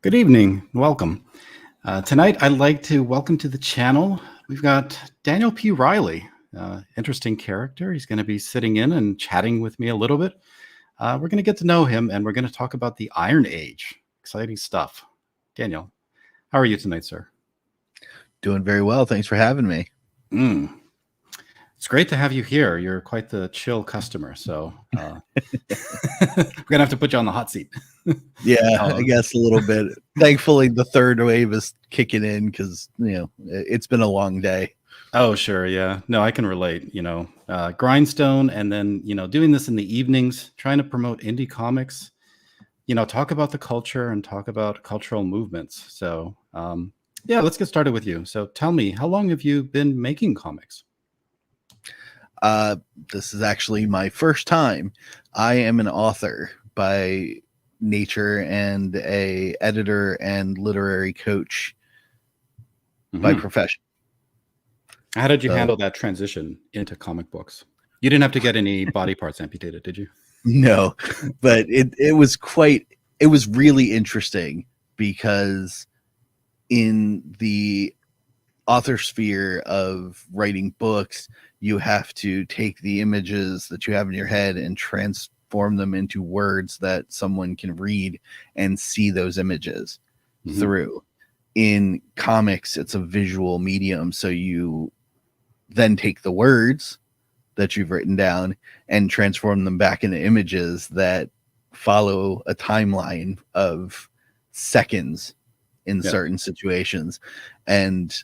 Good evening. Welcome. Tonight, I'd like to welcome to the channel. We've got Daniel P. Riley, interesting character. He's going to be sitting in and chatting with me a little bit. We're going to get to know him, and we're going to talk about the Iron Age. Exciting stuff. Daniel, how are you tonight, sir? Doing very well. Thanks for having me. It's great to have you here. You're quite the chill customer, so we're gonna have to put you on the hot seat. Yeah, I guess a little bit. Thankfully, the third wave is kicking in because it's been a long day. Oh, sure, yeah. No, I can relate. Grindstone, and then doing this in the evenings, trying to promote indie comics. Talk about the culture and talk about cultural movements. So, yeah, let's get started with you. So, tell me, how long have you been making comics? This is actually my first time. I am an author by nature and a editor and literary coach by profession. How did you handle that transition into comic books? You didn't have to get any body parts amputated, did you? No, but it was really interesting because in the author sphere of writing books, you have to take the images that you have in your head and transform them into words that someone can read and see those images through. In comics, it's a visual medium, so you then take the words that you've written down and transform them back into images that follow a timeline of seconds in certain situations, and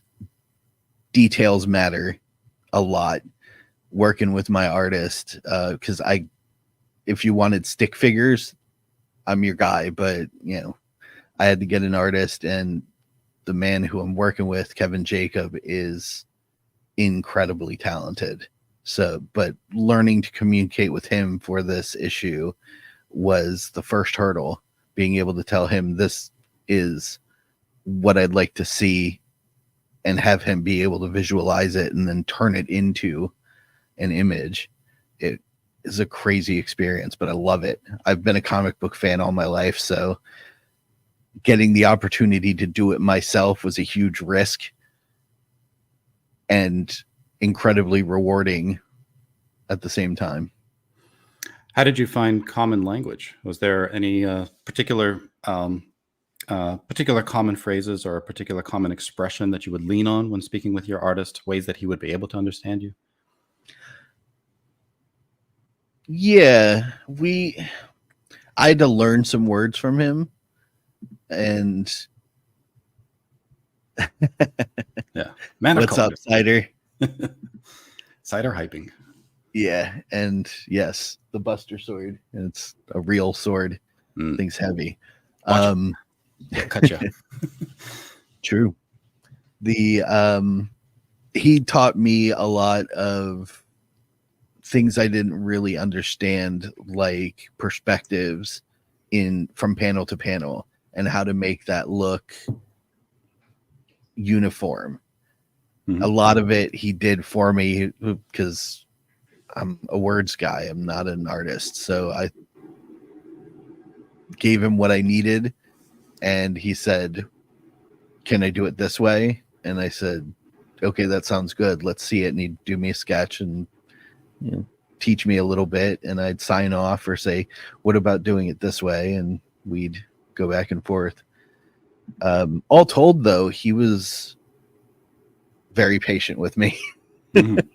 details matter a lot working with my artist, because if you wanted stick figures, I'm your guy, but I had to get an artist, and the man who I'm working with, Kevin Jacob, is incredibly talented. So, but learning to communicate with him for this issue was the first hurdle, being able to tell him this is what I'd like to see and have him be able to visualize it and then turn it into an image. It is a crazy experience, but I love it. I've been a comic book fan all my life, so getting the opportunity to do it myself was a huge risk and incredibly rewarding at the same time. How did you find common language? Was there any particular common phrases or a particular common expression that you would lean on when speaking with your artist, ways that he would be able to understand you? Yeah, I had to learn some words from him, and yeah, man, what's up, Cider? Cider hyping. Yeah, and yes, the Buster sword, and it's a real sword. Thing's heavy. Cut you. True. He taught me a lot of things I didn't really understand, like perspectives from panel to panel and how to make that look uniform. A lot of it he did for me because I'm a words guy. I'm not an artist. So I gave him what I needed, and he said, "Can I do it this way?" And I said, "Okay, that sounds good. Let's see it." And he'd do me a sketch and teach me a little bit, and I'd sign off or say, "What about doing it this way?" And we'd go back and forth. All told, though, he was very patient with me. Did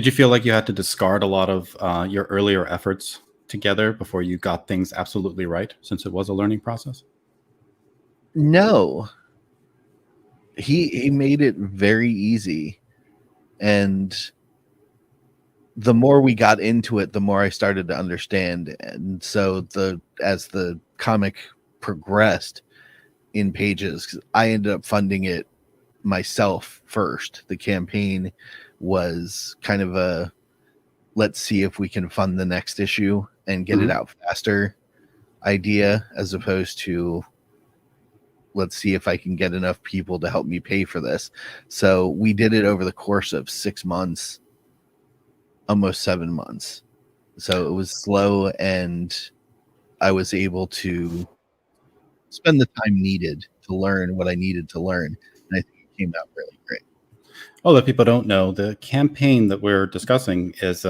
you feel like you had to discard a lot of your earlier efforts together before you got things absolutely right, since it was a learning process? No. He made it very easy, and the more we got into it, the more I started to understand. And so as the comic progressed in pages, I ended up funding it myself first. The campaign was kind of a let's see if we can fund the next issue and get it out faster idea, as opposed to let's see if I can get enough people to help me pay for this. So we did it over the course of 6 months, almost 7 months. So it was slow, and I was able to spend the time needed to learn what I needed to learn. And I think it came out really great. Oh, that people don't know, the campaign that we're discussing is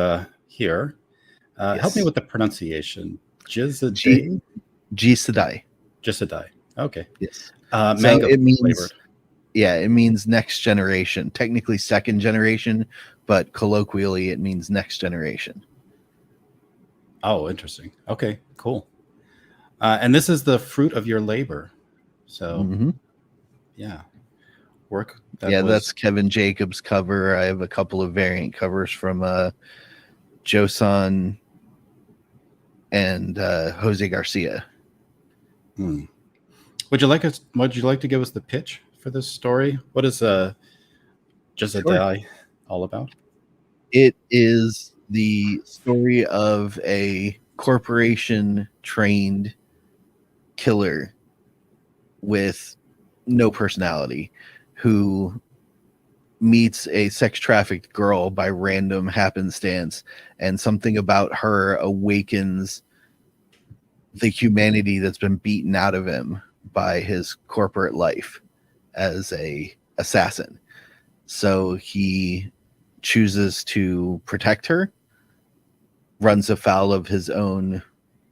here. Help me Yes. with the pronunciation. G Jisedai? Jisedai. Jisedai. Okay. Yes. So Mango it flavored. means, yeah, it means next generation. Technically second generation, but colloquially it means next generation. Oh, interesting. Okay, cool. And this is the fruit of your labor. So, Mm-hmm. yeah, work that Yeah, was. that's Kevin Jacobs' cover. I have a couple of variant covers from Josan and Jose Garcia. Hmm. Would you like us? Would you like to give us the pitch for this story? What is Sure. Jisedai all about? It is the story of a corporation trained killer with no personality who meets a sex trafficked girl by random happenstance, and something about her awakens the humanity that's been beaten out of him by his corporate life as a assassin. So he chooses to protect her, runs afoul of his own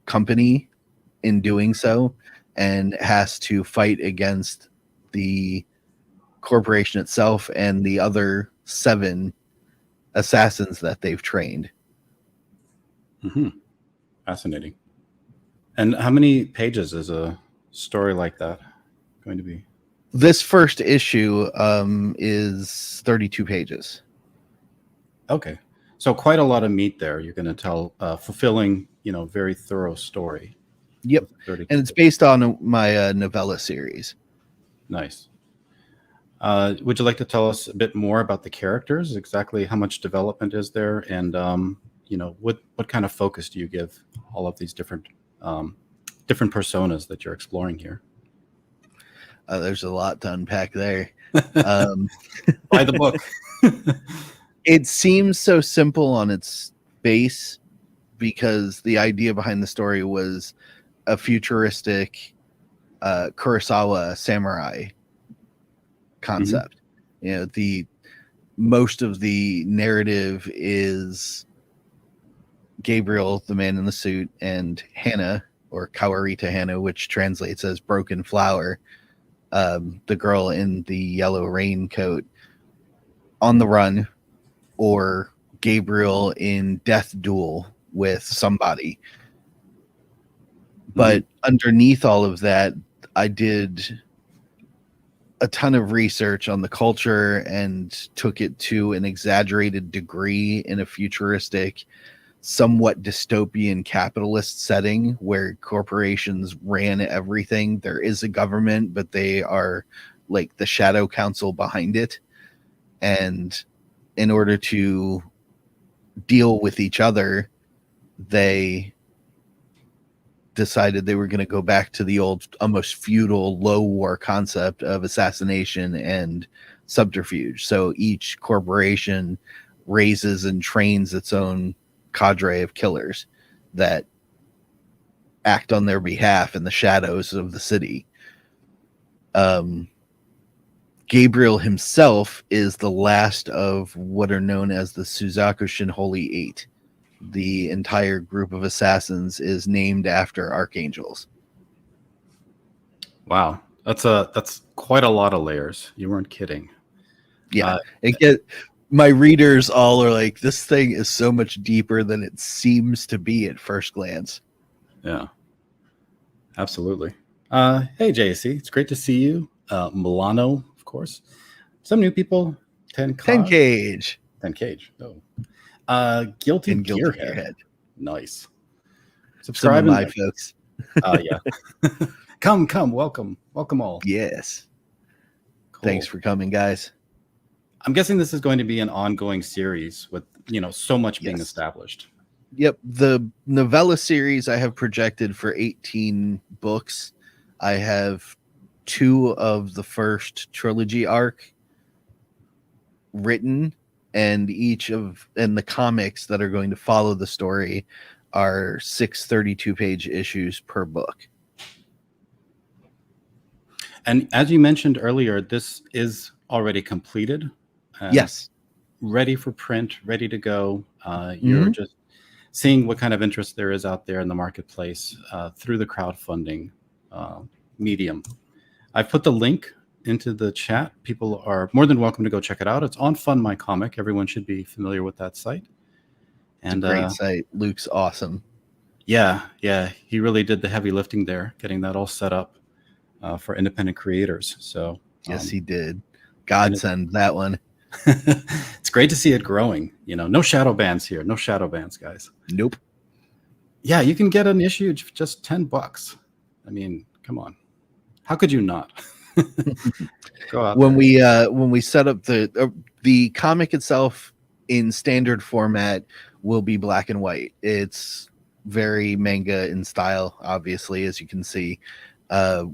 company in doing so, and has to fight against the corporation itself and the other 7 assassins that they've trained. Hmm. Fascinating. And how many pages is a story like that going to be? This first issue is 32 pages. Okay, so quite a lot of meat there. You're going to tell fulfilling, very thorough story Yep. with 32 And it's pages. based on my novella series. Nice. Would you like to tell us a bit more about the characters? Exactly how much development is there, and what kind of focus do you give all of these different personas that you're exploring here? There's a lot to unpack there. Um, Buy the book. it seems so simple on its base because the idea behind the story was a futuristic Kurosawa samurai Mhm. concept. The most of the narrative is Gabriel, the man in the suit, and Hannah, or Kawarita Hannah, which translates as broken flower, the girl in the yellow raincoat, on the run, or Gabriel in death duel with somebody. But underneath all of that, I did a ton of research on the culture and took it to an exaggerated degree in a futuristic, somewhat dystopian capitalist setting where corporations ran everything. There is a government, but they are like the shadow council behind it. And in order to deal with each other, they decided they were going to go back to the old, almost feudal, low war concept of assassination and subterfuge. So each corporation raises and trains its own cadre of killers that act on their behalf in the shadows of the city. Gabriel himself is the last of what are known as the Suzaku Shinholy Eight. The entire group of assassins is named after archangels. Wow, that's quite a lot of layers. You weren't kidding. Yeah, Uh, my readers all are like, this thing is so much deeper than it seems to be at first glance. yeah, absolutely. Hey, JC, it's great to see you. Milano, of course. Some new people. 10 10 Cog, Cage 10 Cage. Oh, Guilty and Guilty Gearhead. Gearhead. Nice. Some of Subscribe and my like. folks. Yeah. Come, welcome all. Yes. Thanks Cool. for coming, guys. I'm guessing this is going to be an ongoing series with so much being Yes. established. Yep. The novella series I have projected for 18 books. I have 2 of the first trilogy arc written, and the comics that are going to follow the story are 6 32-page issues per book. And as you mentioned earlier, this is already completed and Yes. ready for print, ready to go. You're Hmm. just seeing what kind of interest there is out there in the marketplace through the crowdfunding uh, medium. I've put the link into the chat. People are more than welcome to go check it out. It's on Fund My Comic. Everyone should be familiar with that site. It's a And great site. Luke's awesome. yeah, he really did the heavy lifting there, getting that all set up for independent creators. So Yes, um, he did. and it, Godsend that one. it's great to see it growing. No shadow bans here. No shadow bans, guys. Nope. Yeah, you can get an issue for just $10. I mean, come on. How could you not? Go out when there. we set up the comic itself in standard format will be black and white. It's very manga in style, obviously, as you can see,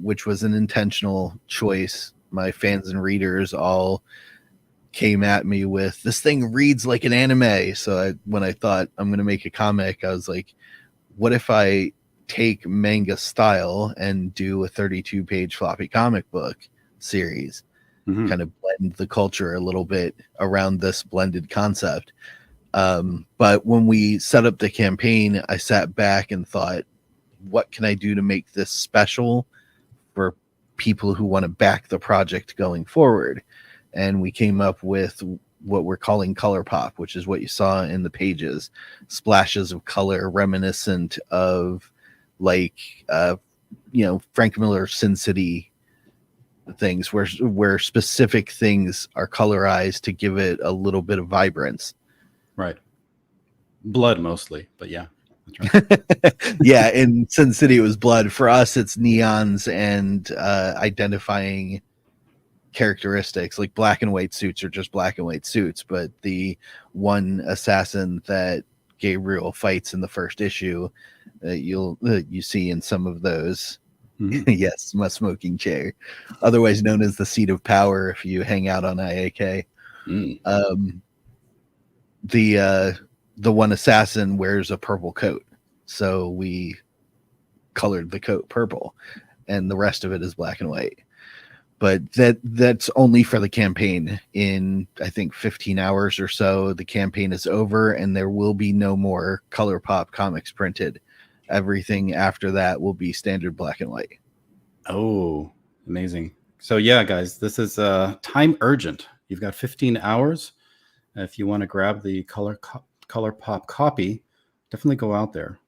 which was an intentional choice. My fans and readers all came at me with, this thing reads like an anime. So when I thought I'm going to make a comic, I was like, what if I take manga style and do a 32-page floppy comic book series? Mhm. Kind of blend the culture a little bit around this blended concept. But when we set up the campaign, I sat back and thought, what can I do to make this special for people who want to back the project going forward? And we came up with what we're calling color pop, which is what you saw in the pages, splashes of color reminiscent of like Frank Miller's Sin City things, where specific things are colorized to give it a little bit of vibrance. Right. Blood mostly, but yeah. That's right. Yeah, in Sin City it was blood. For us it's neons and identifying characteristics. Like black and white suits are just black and white suits, but the one assassin that Gabriel fights in the first issue, you see in some of those. Mm-hmm. Yes, my smoking chair, otherwise known as the seat of power if you hang out on IAK. The one assassin wears a purple coat, so we colored the coat purple, and the rest of it is black and white. But that's only for the campaign. In I think 15 hours or so, the campaign is over, and there will be no more color pop comics printed. Everything after that will be standard black and white. Oh, amazing. So yeah, guys, this is time urgent. You've got 15 hours. If you want to grab the color pop copy, definitely go out there.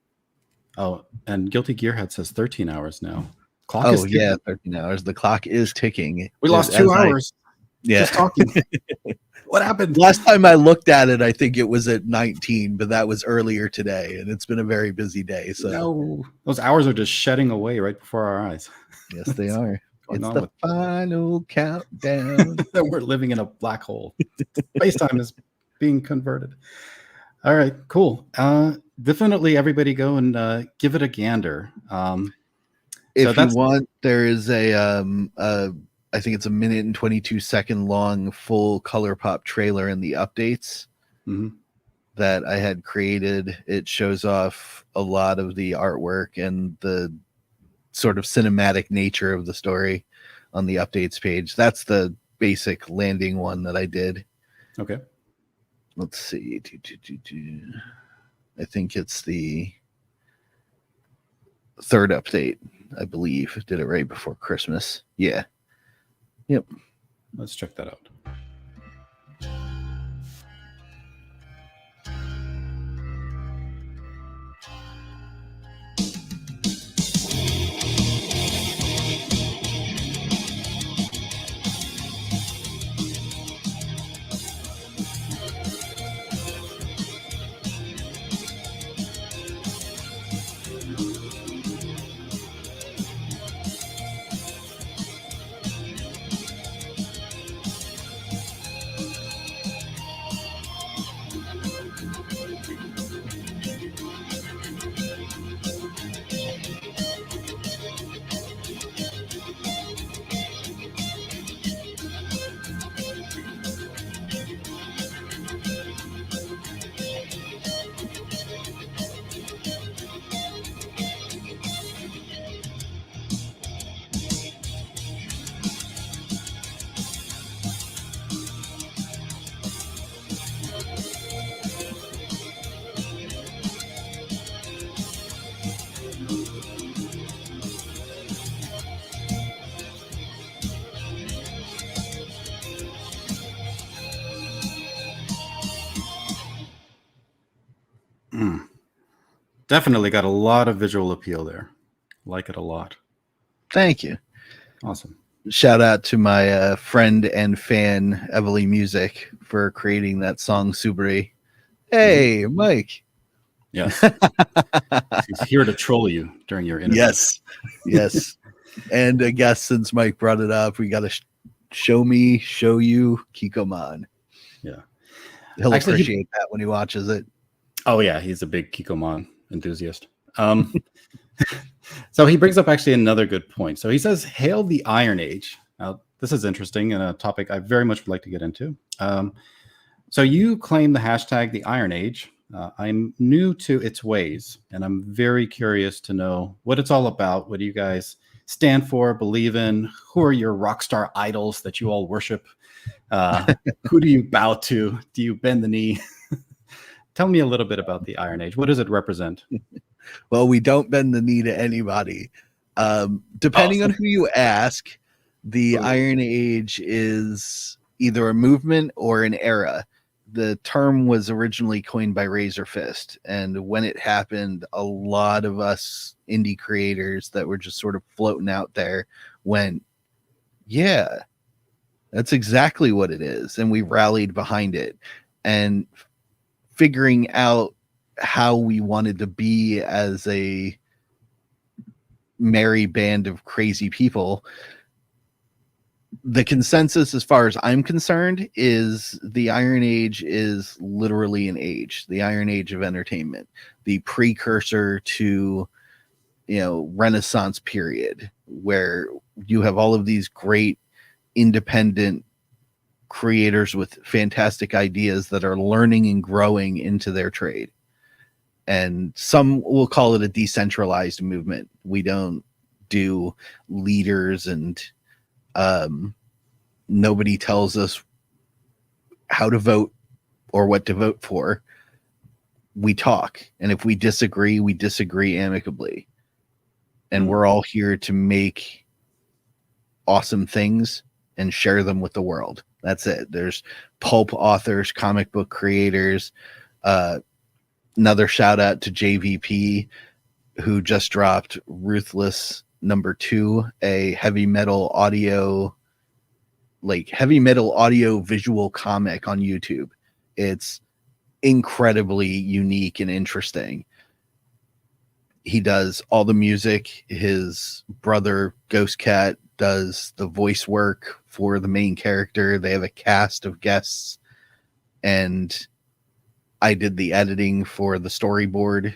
Oh, and Guilty Gearhead says 13 hours now. Clock is ticking. Yeah, 13 hours. The clock is ticking. We lost 2 hours. Just talking. What happened? Last time I looked at it, I think it was at 19, but that was earlier today, and it's been a very busy day. So no, those hours are just shedding away right before our eyes. Yes, they are. It's the final countdown. We're living in a black hole. Space-time is being converted. All right, cool. Definitely everybody go and give it a gander. If you want, there is I think it's a 1 minute and 22-second long full color pop trailer in the updates that I had created. It shows off a lot of the artwork and the sort of cinematic nature of the story on the updates page. That's the basic landing one that I did. Okay. Let's see. I think it's the 3rd update, I believe. Did it right before Christmas. Yeah. Yep. Let's check that out. Definitely got a lot of visual appeal there. Like it a lot. Thank you. Awesome. Shout out to my friend and fan Evely Music for creating that song Subri. Hey, Mike. Yes. He's here to troll you during your interview. Yes. Yes. And I guess since Mike brought it up, we got to show you Kikoman. Yeah. He'll Actually, appreciate that when he watches it. Oh, yeah. He's a big Kikoman enthusiast. So he brings up actually another good point. So he says, hail the Iron Age. Now, this is interesting and a topic I very much would like to get into. So you claim the hashtag the Iron Age. I'm new to its ways, and I'm very curious to know what it's all about. What do you guys stand for, believe in? Who are your rock star idols that you all worship? Who do you bow to? Do you bend the knee? Tell me a little bit about the Iron Age. What does it represent? Well, we don't bend the knee to anybody. Depending on who you ask, the Iron Age is either a movement or an era. The term was originally coined by Razor Fist, and when it happened, a lot of us indie creators that were just sort of floating out there went, yeah, that's exactly what it is. And we rallied behind it. And figuring out how we wanted to be as a merry band of crazy people, the consensus as far as I'm concerned is the Iron Age is literally an age, the Iron Age of entertainment, the precursor to, Renaissance period, where you have all of these great independent creators with fantastic ideas that are learning and growing into their trade. And some will call it a decentralized movement. We don't do leaders and nobody tells us how to vote or what to vote for. We talk. And if we disagree, we disagree amicably. And we're all here to make awesome things and share them with the world. That's it. There's pulp authors, comic book creators. Another shout out to JVP, who just dropped Ruthless #2, a heavy metal audio visual comic on YouTube. It's incredibly unique and interesting. He does all the music. His brother Ghost Cat does the voice work for the main character. They have a cast of guests, and I did the editing for the storyboard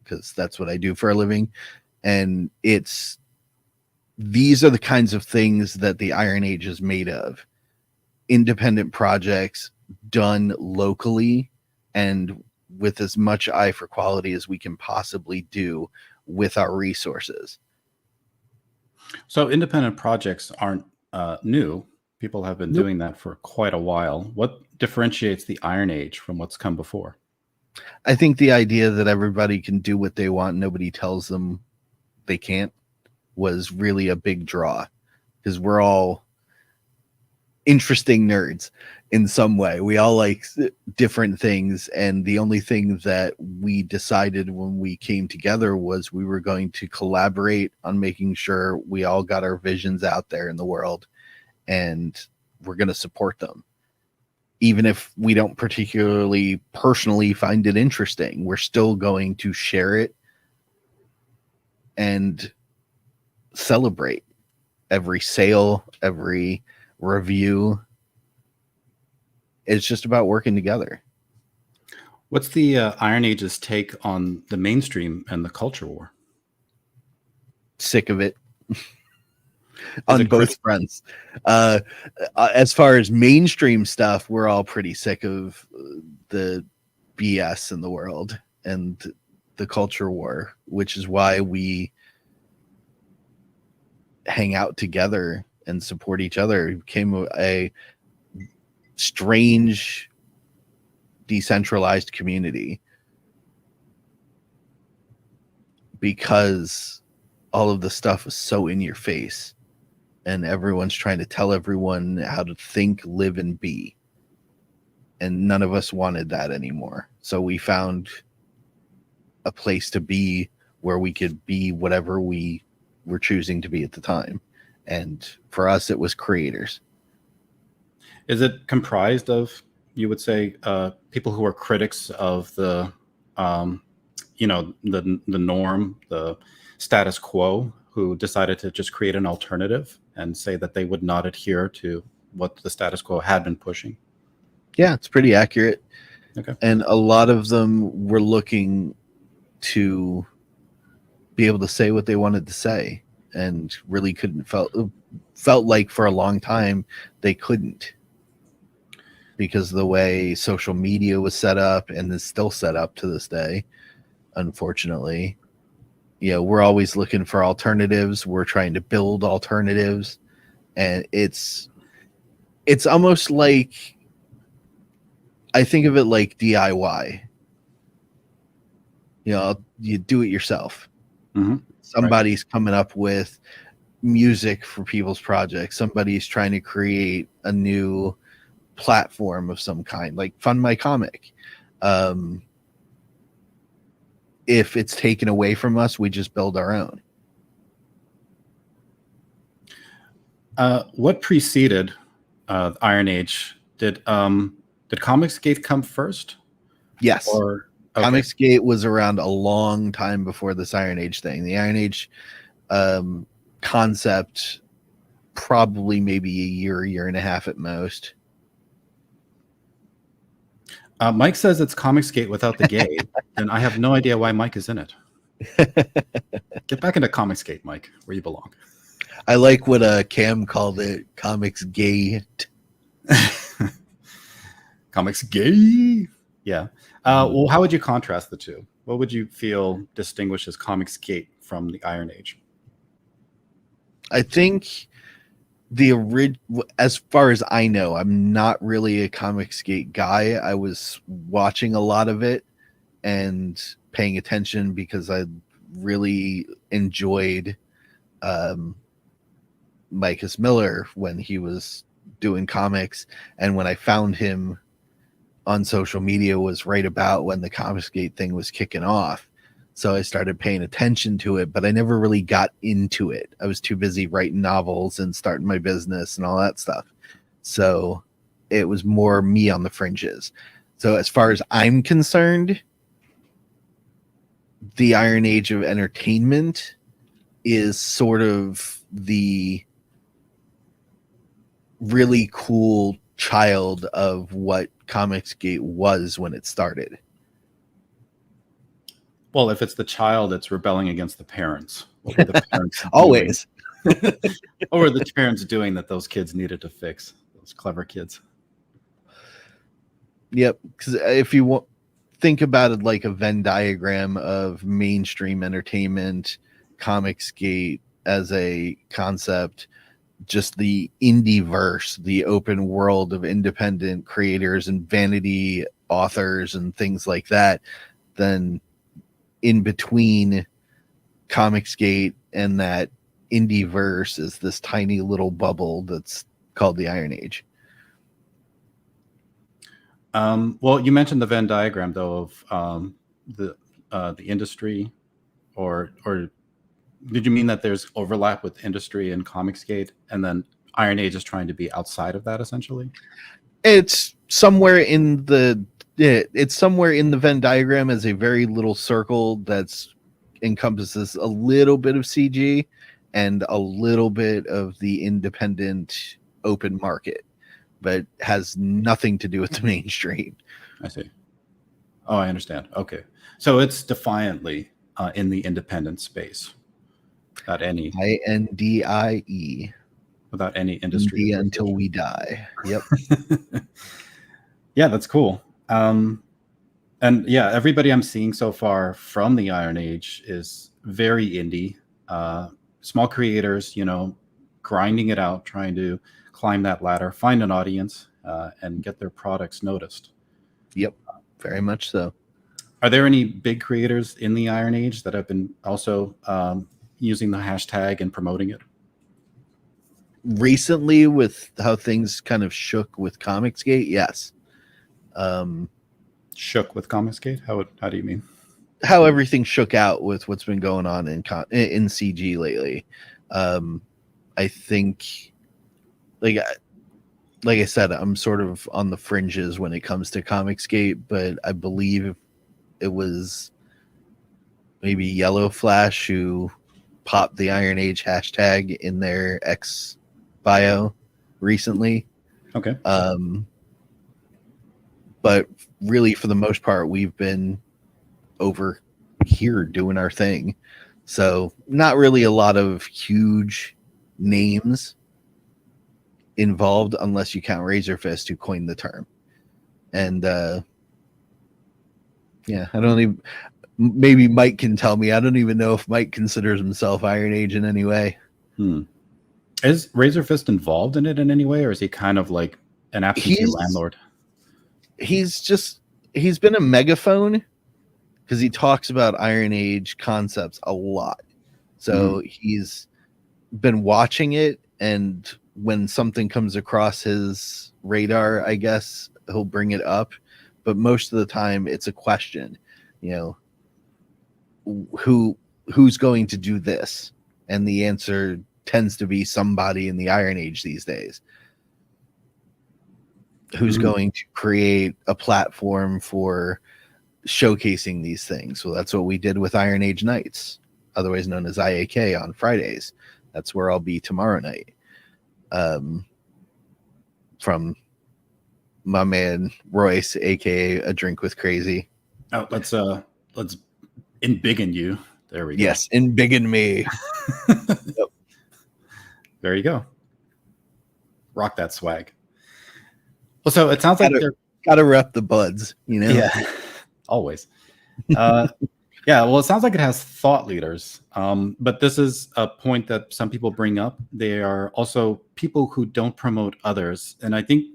because that's what I do for a living. And these are the kinds of things that the Iron Age is made of. Independent projects done locally and with as much eye for quality as we can possibly do with our resources. So independent projects aren't new. People have been doing that for quite a while. What differentiates the Iron Age from what's come before? I think the idea that everybody can do what they want, nobody tells them they can't, was really a big draw, because we're all interesting nerds in some way. We all like different things, and the only thing that we decided when we came together was we were going to collaborate on making sure we all got our visions out there in the world, and we're going to support them. Even if we don't particularly personally find it interesting, we're still going to share it and celebrate every sale, every review. It's just about working together. What's the Iron Age's take on the mainstream and the culture war? Sick of it. On both fronts. As far as mainstream stuff, we're all pretty sick of the BS in the world and the culture war, which is why we hang out together and support each other. It became a strange, decentralized community because all of the stuff is so in your face. And everyone's trying to tell everyone how to think, live, and be. And none of us wanted that anymore. So we found a place to be where we could be whatever we were choosing to be at the time. And for us, it was creators. Is it comprised of, you would say, people who are critics of the, the norm, the status quo, who decided to just create an alternative and say that they would not adhere to what the status quo had been pushing? Yeah, it's pretty accurate. Okay. And a lot of them were looking to be able to say what they wanted to say, and really couldn't felt like for a long time they couldn't, because of the way social media was set up and is still set up to this day, unfortunately. We're always looking for alternatives. We're trying to build alternatives, and it's almost like, I think of it like DIY. You do it yourself. Mm-hmm. Somebody's coming up with music for people's projects. Somebody's trying to create a new platform of some kind, like Fund My Comic. If it's taken away from us, we just build our own. What preceded Iron Age? Did Comicsgate come first? Yes. Or okay. Comicsgate was around a long time before this Iron Age thing. The Iron Age concept, probably maybe a year and a half at most. Mike says it's Comicsgate without the gay, and I have no idea why Mike is in it. Get back into Comicsgate, Mike, where you belong. I like what Cam called it, Comicsgate. Comicsgate. Yeah. Well, how would you contrast the two? What would you feel distinguishes Comicsgate from the Iron Age? I think as far as I know, I'm not really a Comicsgate guy. I was watching a lot of it and paying attention because I really enjoyed Micus Miller when he was doing comics, and when I found him on social media was right about when the Comicsgate thing was kicking off. So I started paying attention to it, but I never really got into it. I was too busy writing novels and starting my business and all that stuff. So it was more me on the fringes. So as far as I'm concerned, the Iron Age of entertainment is sort of the really cool child of what Comicsgate was when it started. Well, if it's the child, it's rebelling against the parents. What were the parents Always. What were the parents doing that those kids needed to fix? Those clever kids. Yep. Because if you think about it like a Venn diagram of mainstream entertainment, Comicsgate as a concept, just the indie verse, the open world of independent creators and vanity authors and things like that, then in between Comicsgate and that indie verse is this tiny little bubble that's called the Iron Age. Well, you mentioned the Venn diagram, though, of the industry, or did you mean that there's overlap with industry and Comicsgate, and then Iron Age is trying to be outside of that, essentially? It's somewhere in the Venn diagram as a very little circle that's encompasses a little bit of CG and a little bit of the independent open market, but has nothing to do with the mainstream. I see. Oh, I understand. Okay. So it's defiantly in the independent space. Without any INDIE. Without any industry. India until we die. Yep. Yeah, that's cool. And yeah, everybody I'm seeing so far from the Iron Age is very indie. Small creators, grinding it out, trying to climb that ladder, find an audience, and get their products noticed. Yep, very much so. Are there any big creators in the Iron Age that have been also using the hashtag and promoting it? Recently, with how things kind of shook with Comicsgate, yes. Shook with Comicsgate? How do you mean? how everything shook out with what's been going on in CG lately. I think, like I said, I'm sort of on the fringes when it comes to Comicsgate, but I believe it was maybe Yellow Flash who popped the Iron Age hashtag in their X bio recently. Okay. But really, for the most part, we've been over here doing our thing. So not really a lot of huge names involved unless you count Razorfist, who coined the term. And yeah, I don't even, maybe Mike can tell me. I don't even know if Mike considers himself Iron Age in any way. Is Razorfist involved in it in any way, or is he kind of like an absentee landlord? He's been a megaphone because he talks about Iron Age concepts a lot. So he's been watching it, and when something comes across his radar, I guess he'll bring it up. But most of the time it's a question, who's going to do this? And the answer tends to be somebody in the Iron Age these days. Who's going to create a platform for showcasing these things? Well, that's what we did with Iron Age Nights, otherwise known as IAK, on Fridays. That's where I'll be tomorrow night. From my man Royce, aka A Drink with Crazy. Oh, let's embiggen you. There we go. Yes, embiggen me. Yep. There you go. Rock that swag. Well, so it sounds like they're gotta rep the buds, Yeah, always. Yeah, well, it sounds like it has thought leaders, but this is a point that some people bring up. They are also people who don't promote others, and I think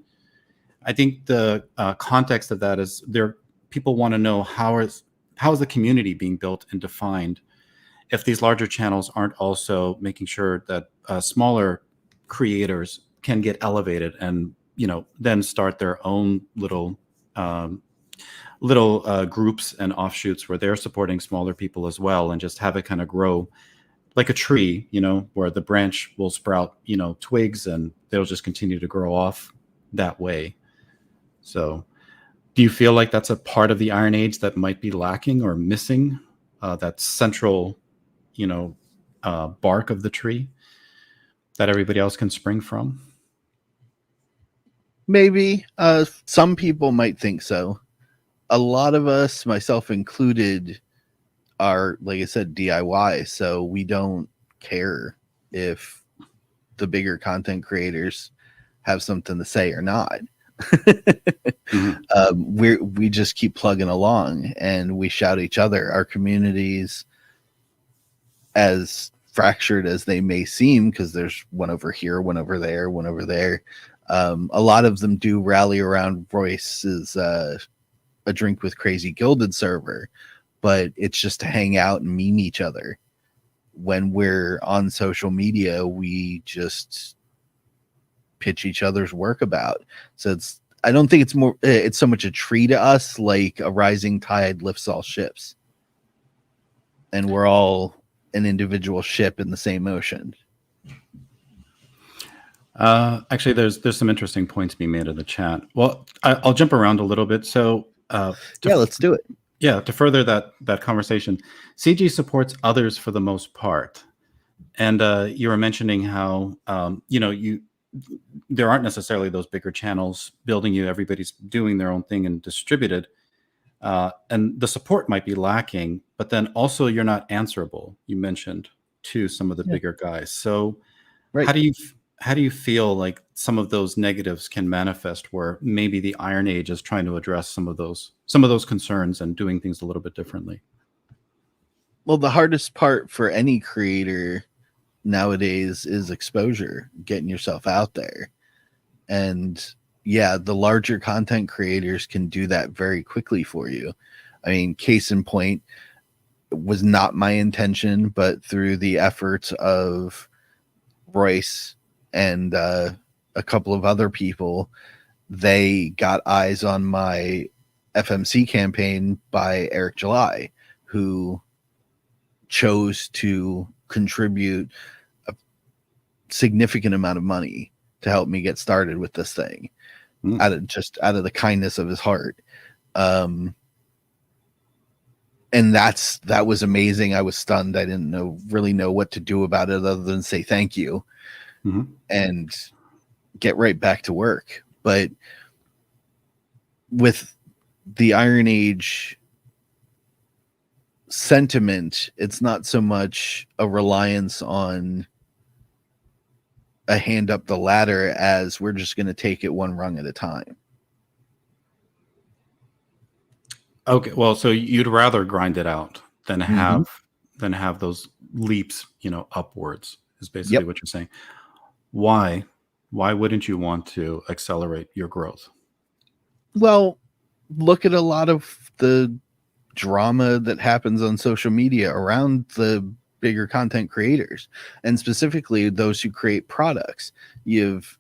the context of that is people want to know how is the community being built and defined if these larger channels aren't also making sure that smaller creators can get elevated and then start their own little groups and offshoots where they're supporting smaller people as well, and just have it kind of grow like a tree, where the branch will sprout, twigs, and they'll just continue to grow off that way. So do you feel like that's a part of the Iron Age that might be lacking or missing, that central, bark of the tree that everybody else can spring from? Maybe. Some people might think so. A lot of us, myself included, are, like I said, DIY. So we don't care if the bigger content creators have something to say or not. We just keep plugging along, and we shout each other. Our communities, as fractured as they may seem, because there's one over here, one over there, one over there, a lot of them do rally around Royce's A Drink with Crazy Gilded server, but it's just to hang out and meme each other. When we're on social media, we just pitch each other's work about. So I don't think it's so much a tree to us, like a rising tide lifts all ships, and we're all an individual ship in the same ocean. Actually, there's some interesting points being made in the chat. Well, I'll jump around a little bit. So let's do it. Yeah, to further that conversation, CG supports others for the most part, and you were mentioning how there aren't necessarily those bigger channels building you. Everybody's doing their own thing and distributed, and the support might be lacking. But then also you're not answerable. You mentioned to some of the bigger guys. So right. How do you feel like some of those negatives can manifest where maybe the Iron Age is trying to address some of those concerns and doing things a little bit differently? Well, the hardest part for any creator nowadays is exposure, getting yourself out there. And yeah, the larger content creators can do that very quickly for you. I mean, case in point, it was not my intention, but through the efforts of Royce and a couple of other people, they got eyes on my FMC campaign by Eric July, who chose to contribute a significant amount of money to help me get started with this thing, out of the kindness of his heart. And that was amazing. I was stunned. I didn't really know what to do about it other than say thank you and get right back to work. But with the Iron Age sentiment, it's not so much a reliance on a hand up the ladder as we're just going to take it one rung at a time. Okay, well, so you'd rather grind it out than have those leaps, upwards, is basically what you're saying. Why wouldn't you want to accelerate your growth? Well, look at a lot of the drama that happens on social media around the bigger content creators, and specifically those who create products. You've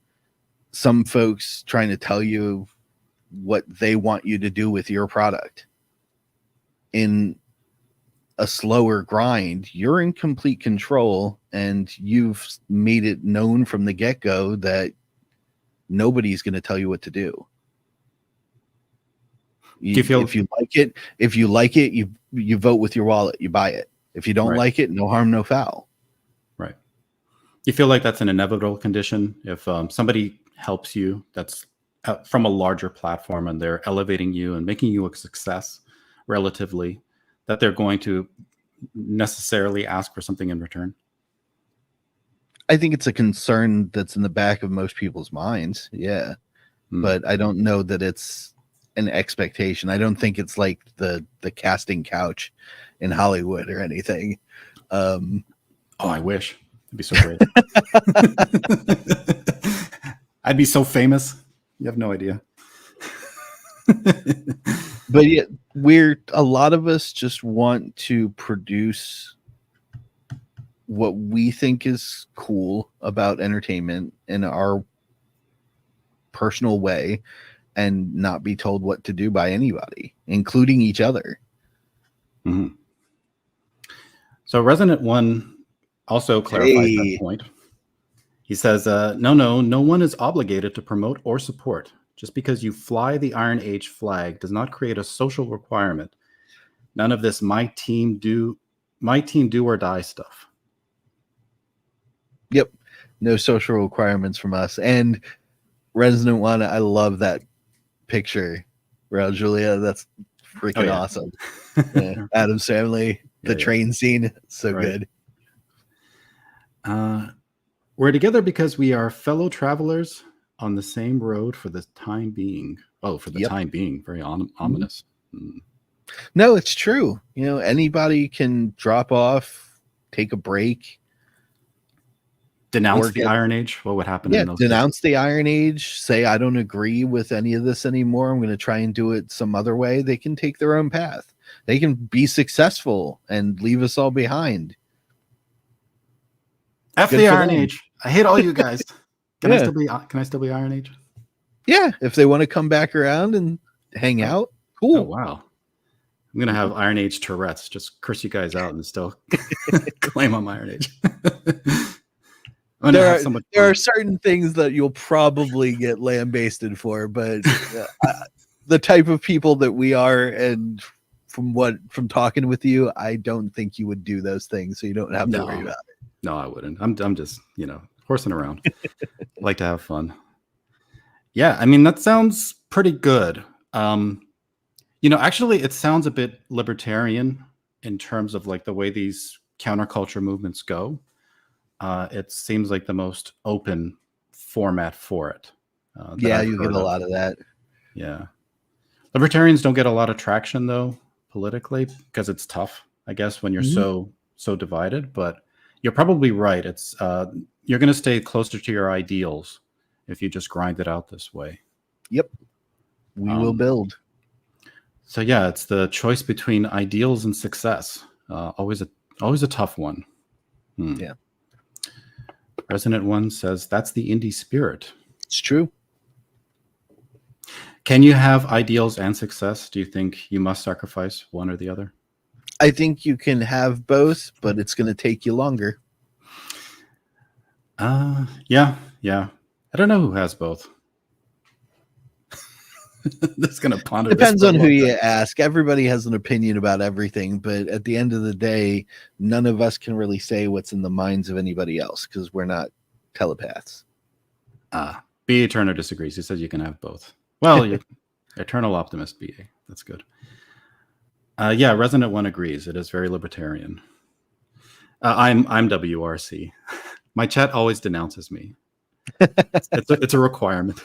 some folks trying to tell you what they want you to do with your product. In a slower grind, you're in complete control, and you've made it known from the get-go that nobody's going to tell you what to do. If you like it, you vote with your wallet, you buy it. If you don't like it, no harm, no foul. Right. You feel like that's an inevitable condition if somebody helps you that's from a larger platform and they're elevating you and making you a success relatively, that they're going to necessarily ask for something in return? I think it's a concern that's in the back of most people's minds. Yeah. But I don't know that it's an expectation. I don't think it's like the casting couch in Hollywood or anything. I wish. It'd be so great. I'd be so famous. You have no idea. But yet a lot of us just want to produce what we think is cool about entertainment in our personal way and not be told what to do by anybody, including each other. So Resonant One also clarifies that point. He says, no one is obligated to promote or support. Just because you fly the Iron Age flag does not create a social requirement. None of this my team do or die stuff. Yep. No social requirements from us. And Resonant One, I love that picture. Raul Julia, that's freaking awesome. Adam's Family, the train scene, so good. We're together because we are fellow travelers on the same road for the time being. Oh, for the time being. Very ominous. No, it's true. Anybody can drop off, take a break. Denounce the Iron Age. What would happen in those denounce the Iron Age. Say, I don't agree with any of this anymore. I'm going to try and do it some other way. They can take their own path. They can be successful and leave us all behind. F the Iron Age. I hate all you guys. Can I still be Iron Age? Yeah, if they want to come back around and hang out, cool. Oh, wow. I'm going to have Iron Age Tourette's. Just curse you guys out and still claim I'm Iron Age. There are certain things that you'll probably get lambasted for, but the type of people that we are, and from talking with you, I don't think you would do those things, so you don't have to worry about it. No, I wouldn't. I'm just, horsing around. I like to have fun. Yeah, I mean, that sounds pretty good. Actually, it sounds a bit libertarian in terms of like the way these counterculture movements go. It seems like the most open format for it. You get a lot of that. Yeah. Libertarians don't get a lot of traction, though, politically, because it's tough, I guess, when you're so divided. But you're probably right. It's you're going to stay closer to your ideals if you just grind it out this way. Yep. We will build. So, yeah, it's the choice between ideals and success. Always a tough one. Yeah. Resonant One says that's the indie spirit. It's true. Can you have ideals and success? Do you think you must sacrifice one or the other? I think you can have both, but it's going to take you longer. Yeah. I don't know who has both. That's gonna ponder this. Depends on who you ask. Everybody has an opinion about everything, but at the end of the day, none of us can really say what's in the minds of anybody else because we're not telepaths. B.A. Turner disagrees. He says you can have both. Well, eternal optimist BA. That's good. Yeah, Resonant One agrees. It is very libertarian. I'm WRC. My chat always denounces me. It's a requirement.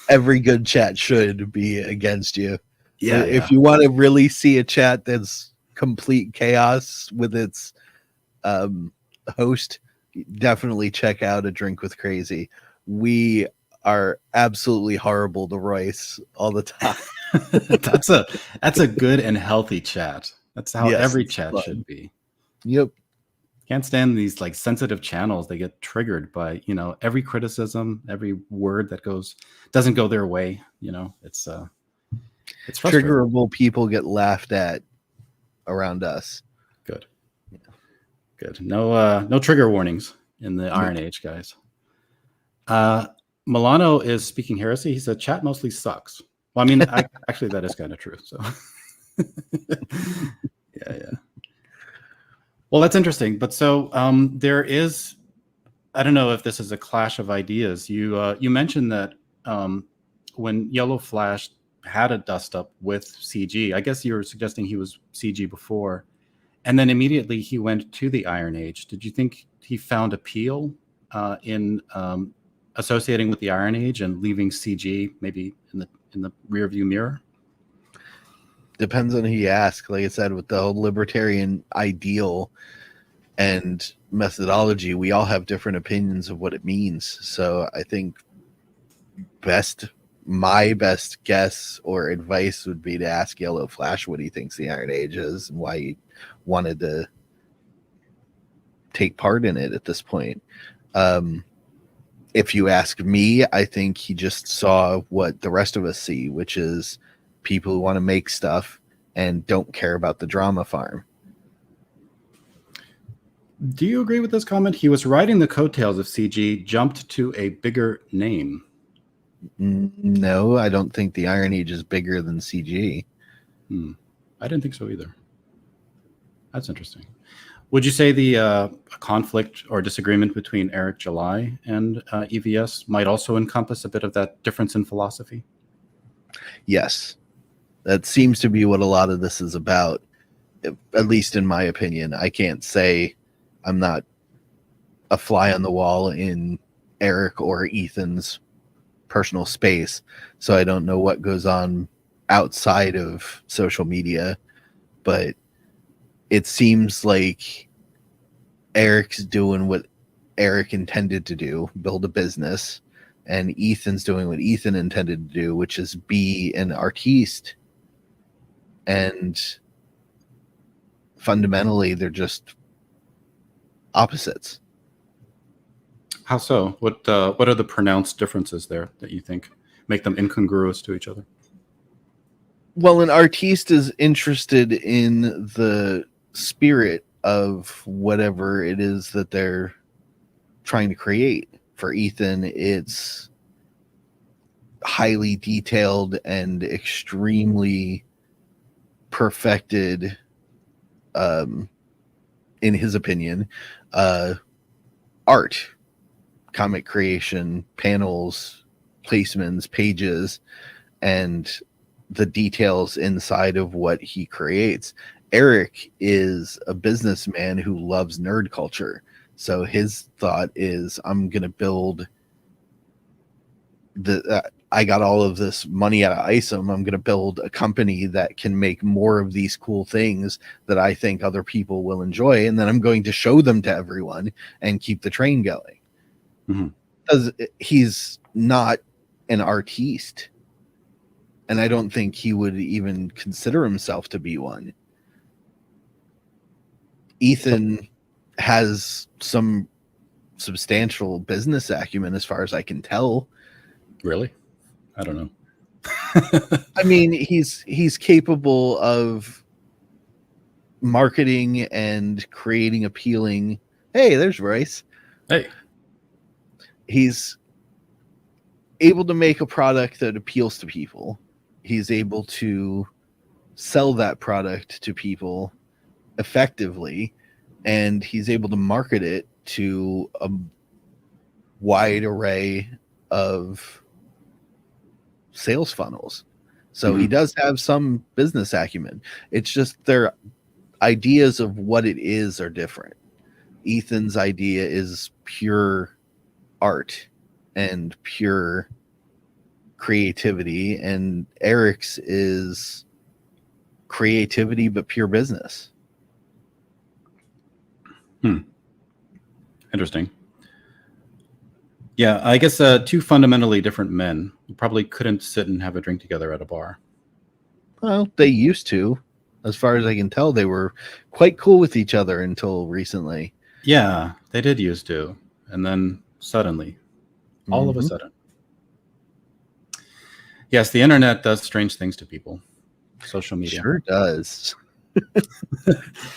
Every good chat should be against you. Yeah. If you want to really see a chat that's complete chaos with its host, definitely check out A Drink with Crazy. We are absolutely horrible to Royce all the time. that's a good and healthy chat. That's how every chat fun. should be. Yep. Can't stand these like sensitive channels. They get triggered by, every criticism, every word that doesn't go their way. It's triggerable people get laughed at around us. Good. Yeah. Good. No trigger warnings in the Iron Age, guys. Milano is speaking heresy. He said chat mostly sucks. Well, I mean, actually that is kind of true. So yeah. Well, that's interesting. But so there is, I don't know if this is a clash of ideas. You mentioned that when Yellow Flash had a dust up with CG, I guess you were suggesting he was CG before, and then immediately he went to the Iron Age. Did you think he found appeal in associating with the Iron Age and leaving CG maybe in the rear view mirror? Depends on who you ask. Like I said, with the whole libertarian ideal and methodology, we all have different opinions of what it means. So I think my best guess or advice would be to ask Yellow Flash what he thinks the Iron Age is and why he wanted to take part in it at this point. If you ask me, I think he just saw what the rest of us see, which is people who want to make stuff and don't care about the drama farm. Do you agree with this comment? He was riding the coattails of CG, jumped to a bigger name. No, I don't think the Iron Age is bigger than CG. I didn't think so either. That's interesting. Would you say the conflict or disagreement between Eric July and EVS might also encompass a bit of that difference in philosophy? Yes. That seems to be what a lot of this is about, at least in my opinion. I can't say I'm not a fly on the wall in Eric or Ethan's personal space, so I don't know what goes on outside of social media, but it seems like Eric's doing what Eric intended to do, build a business, and Ethan's doing what Ethan intended to do, which is be an artiste. And fundamentally, they're just opposites. How so? What are the pronounced differences there that you think make them incongruous to each other? Well, an artiste is interested in the spirit of whatever it is that they're trying to create. For Ethan, it's highly detailed and extremely perfected, in his opinion, art, comic creation, panels, placements, pages, and the details inside of what he creates. Eric is a businessman who loves nerd culture. So his thought is, I'm going to build I got all of this money out of ISOM. I'm going to build a company that can make more of these cool things that I think other people will enjoy. And then I'm going to show them to everyone and keep the train going. Mm-hmm. Because he's not an artiste. And I don't think he would even consider himself to be one. Ethan has some substantial business acumen as far as I can tell. Really? I don't know. I mean, he's capable of marketing and creating appealing. Hey, there's Royce. Hey. He's able to make a product that appeals to people. He's able to sell that product to people effectively, and he's able to market it to a wide array of sales funnels. So he does have some business acumen. It's just their ideas of what it is are different. Ethan's idea is pure art and pure creativity, and Eric's is creativity but pure business. Interesting. Yeah, I guess two fundamentally different men who probably couldn't sit and have a drink together at a bar. Well, they used to. As far as I can tell, they were quite cool with each other until recently. Yeah, they did used to. And then suddenly, all of a sudden. Yes, the internet does strange things to people. Social media. Sure does.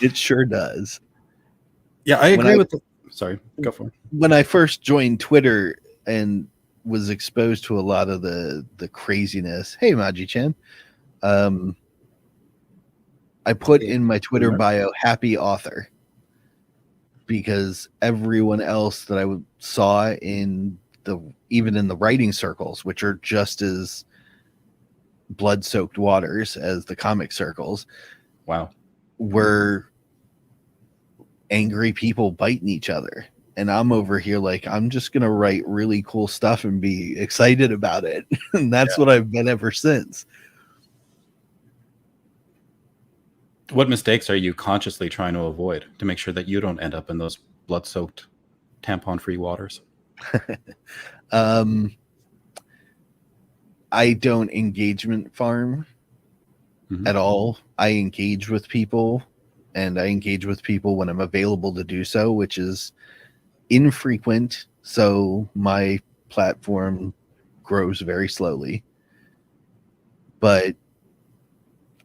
It sure does. Yeah, I agree with the... Sorry, go for it. When I first joined Twitter and was exposed to a lot of the craziness. Hey, Maji-chan. I put in my Twitter bio happy author, because everyone else that I saw even in the writing circles, which are just as blood-soaked waters as the comic circles, wow, were angry people biting each other. And I'm over here like, I'm just going to write really cool stuff and be excited about it. And that's what I've been ever since. What mistakes are you consciously trying to avoid to make sure that you don't end up in those blood-soaked, tampon-free waters? I don't engagement farm at all. I engage with people, and I engage with people when I'm available to do so, which is infrequent. So my platform grows very slowly, but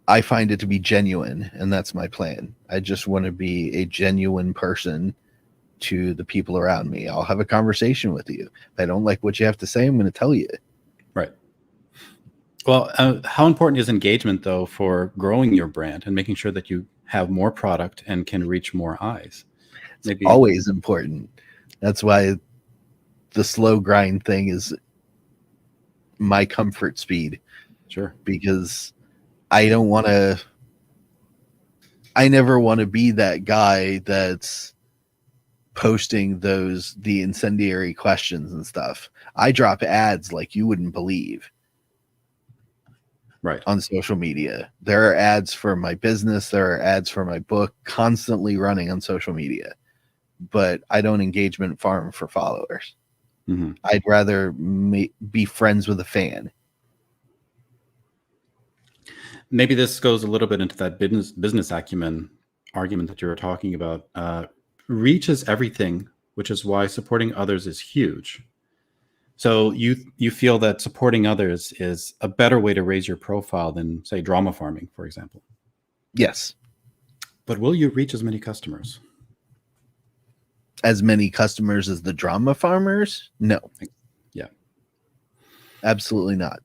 I find it to be genuine, and that's my plan. I just want to be a genuine person to the people around me. I'll have a conversation with you. If I don't like what you have to say, I'm going to tell you. Right. Well, how important is engagement, though, for growing your brand and making sure that you have more product and can reach more eyes? It's always important. That's why the slow grind thing is my comfort speed. Sure. Because I never want to be that guy that's posting the incendiary questions and stuff. I drop ads like you wouldn't believe. Right. On social media. There are ads for my business. There are ads for my book constantly running on social media. But I don't engagement farm for followers. I'd rather be friends with a fan. Maybe this goes a little bit into that business acumen argument that you were talking about. Reach is everything, which is why supporting others is huge. So you feel that supporting others is a better way to raise your profile than, say, drama farming, for example. Yes. But will you reach as many customers? As many customers as the drama farmers? No. Yeah. Absolutely not.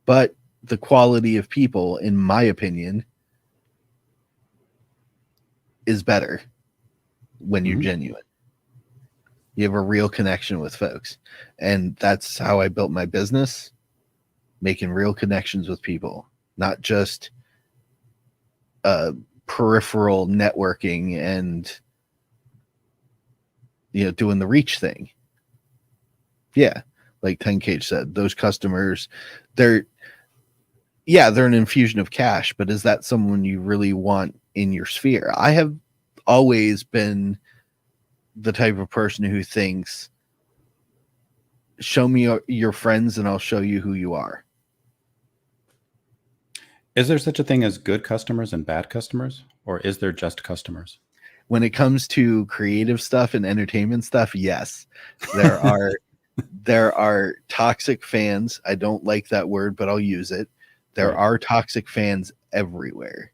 But the quality of people, in my opinion, is better when you're genuine. You have a real connection with folks. And that's how I built my business, making real connections with people, not just peripheral networking and doing the reach thing. Yeah, like 10K said, those customers, they're an infusion of cash, but is that someone you really want in your sphere? I have always been the type of person who thinks, show me your friends and I'll show you who you are. Is there such a thing as good customers and bad customers, or is there just customers? When it comes to creative stuff and entertainment stuff, yes, there are toxic fans. I don't like that word, but I'll use it. There are toxic fans everywhere.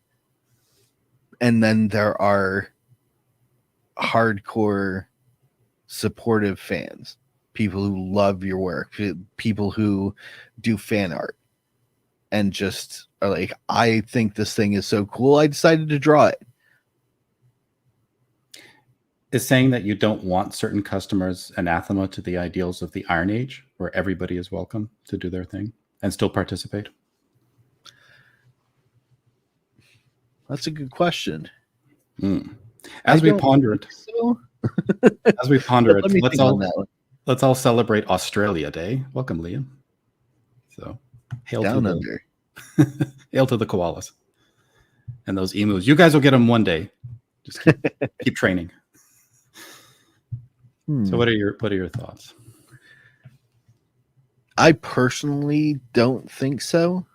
And then there are hardcore supportive fans, people who love your work, people who do fan art and just are like, I think this thing is so cool, I decided to draw it. Is saying that you don't want certain customers anathema to the ideals of the Iron Age, where everybody is welcome to do their thing and still participate? That's a good question. As we ponder it, so. as we ponder it, Let me think on that one. Let's all celebrate Australia Day. Welcome, Liam. So, hail Down to under. hail to the koalas and those emus. You guys will get them one day. Just keep training. So, what are your thoughts? I personally don't think so.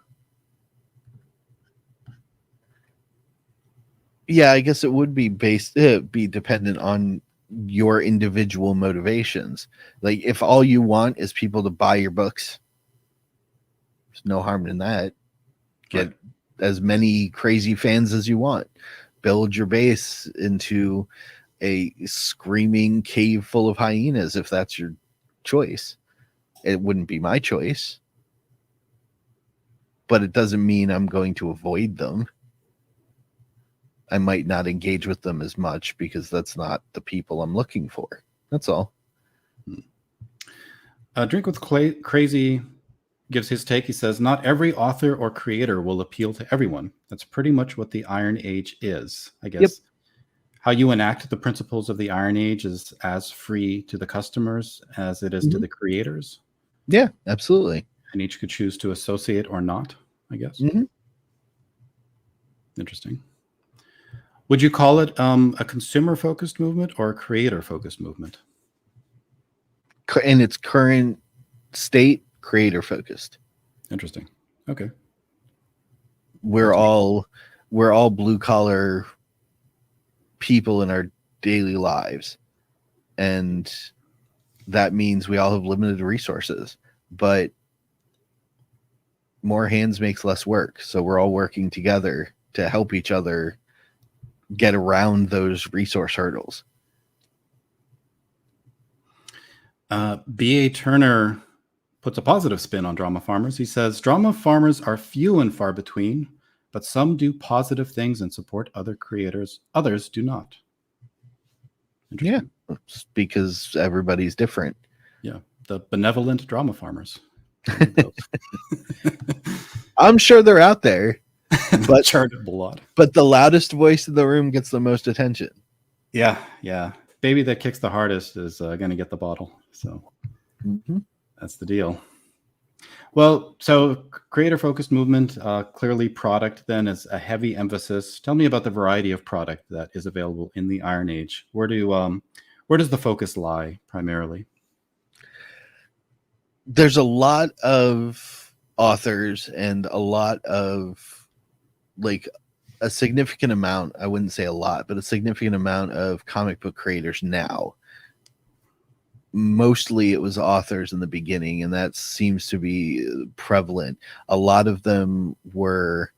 Yeah, I guess it would be be dependent on your individual motivations. Like, if all you want is people to buy your books, there's no harm in that. Get as many crazy fans as you want. Build your base into a screaming cave full of hyenas if that's your choice. It wouldn't be my choice, but it doesn't mean I'm going to avoid them. I might not engage with them as much because that's not the people I'm looking for. That's all. Drink with Crazy gives his take. He says, not every author or creator will appeal to everyone. That's pretty much what the Iron Age is, I guess. Yep. How you enact the principles of the Iron Age is as free to the customers as it is to the creators. Yeah, absolutely. And each could choose to associate or not, I guess. Interesting. Would you call it a consumer-focused movement or a creator-focused movement? In its current state, creator-focused. Interesting. Okay. We're all blue-collar people in our daily lives, and that means we all have limited resources, but more hands makes less work. So we're all working together to help each other get around those resource hurdles. B.A. Turner puts a positive spin on drama farmers. He says, drama farmers are few and far between, but some do positive things and support other creators. Others do not. Yeah, because everybody's different. Yeah, the benevolent drama farmers. I'm sure they're out there. But charted a lot. But the loudest voice in the room gets the most attention. Yeah. Baby that kicks the hardest is going to get the bottle. So that's the deal. Well, so creator-focused movement, clearly product then is a heavy emphasis. Tell me about the variety of product that is available in the Iron Age. Where does the focus lie primarily? There's a lot of authors and a lot of a significant amount, I wouldn't say a lot, but a significant amount of comic book creators now. Mostly it was authors in the beginning, and that seems to be prevalent. A lot of them were,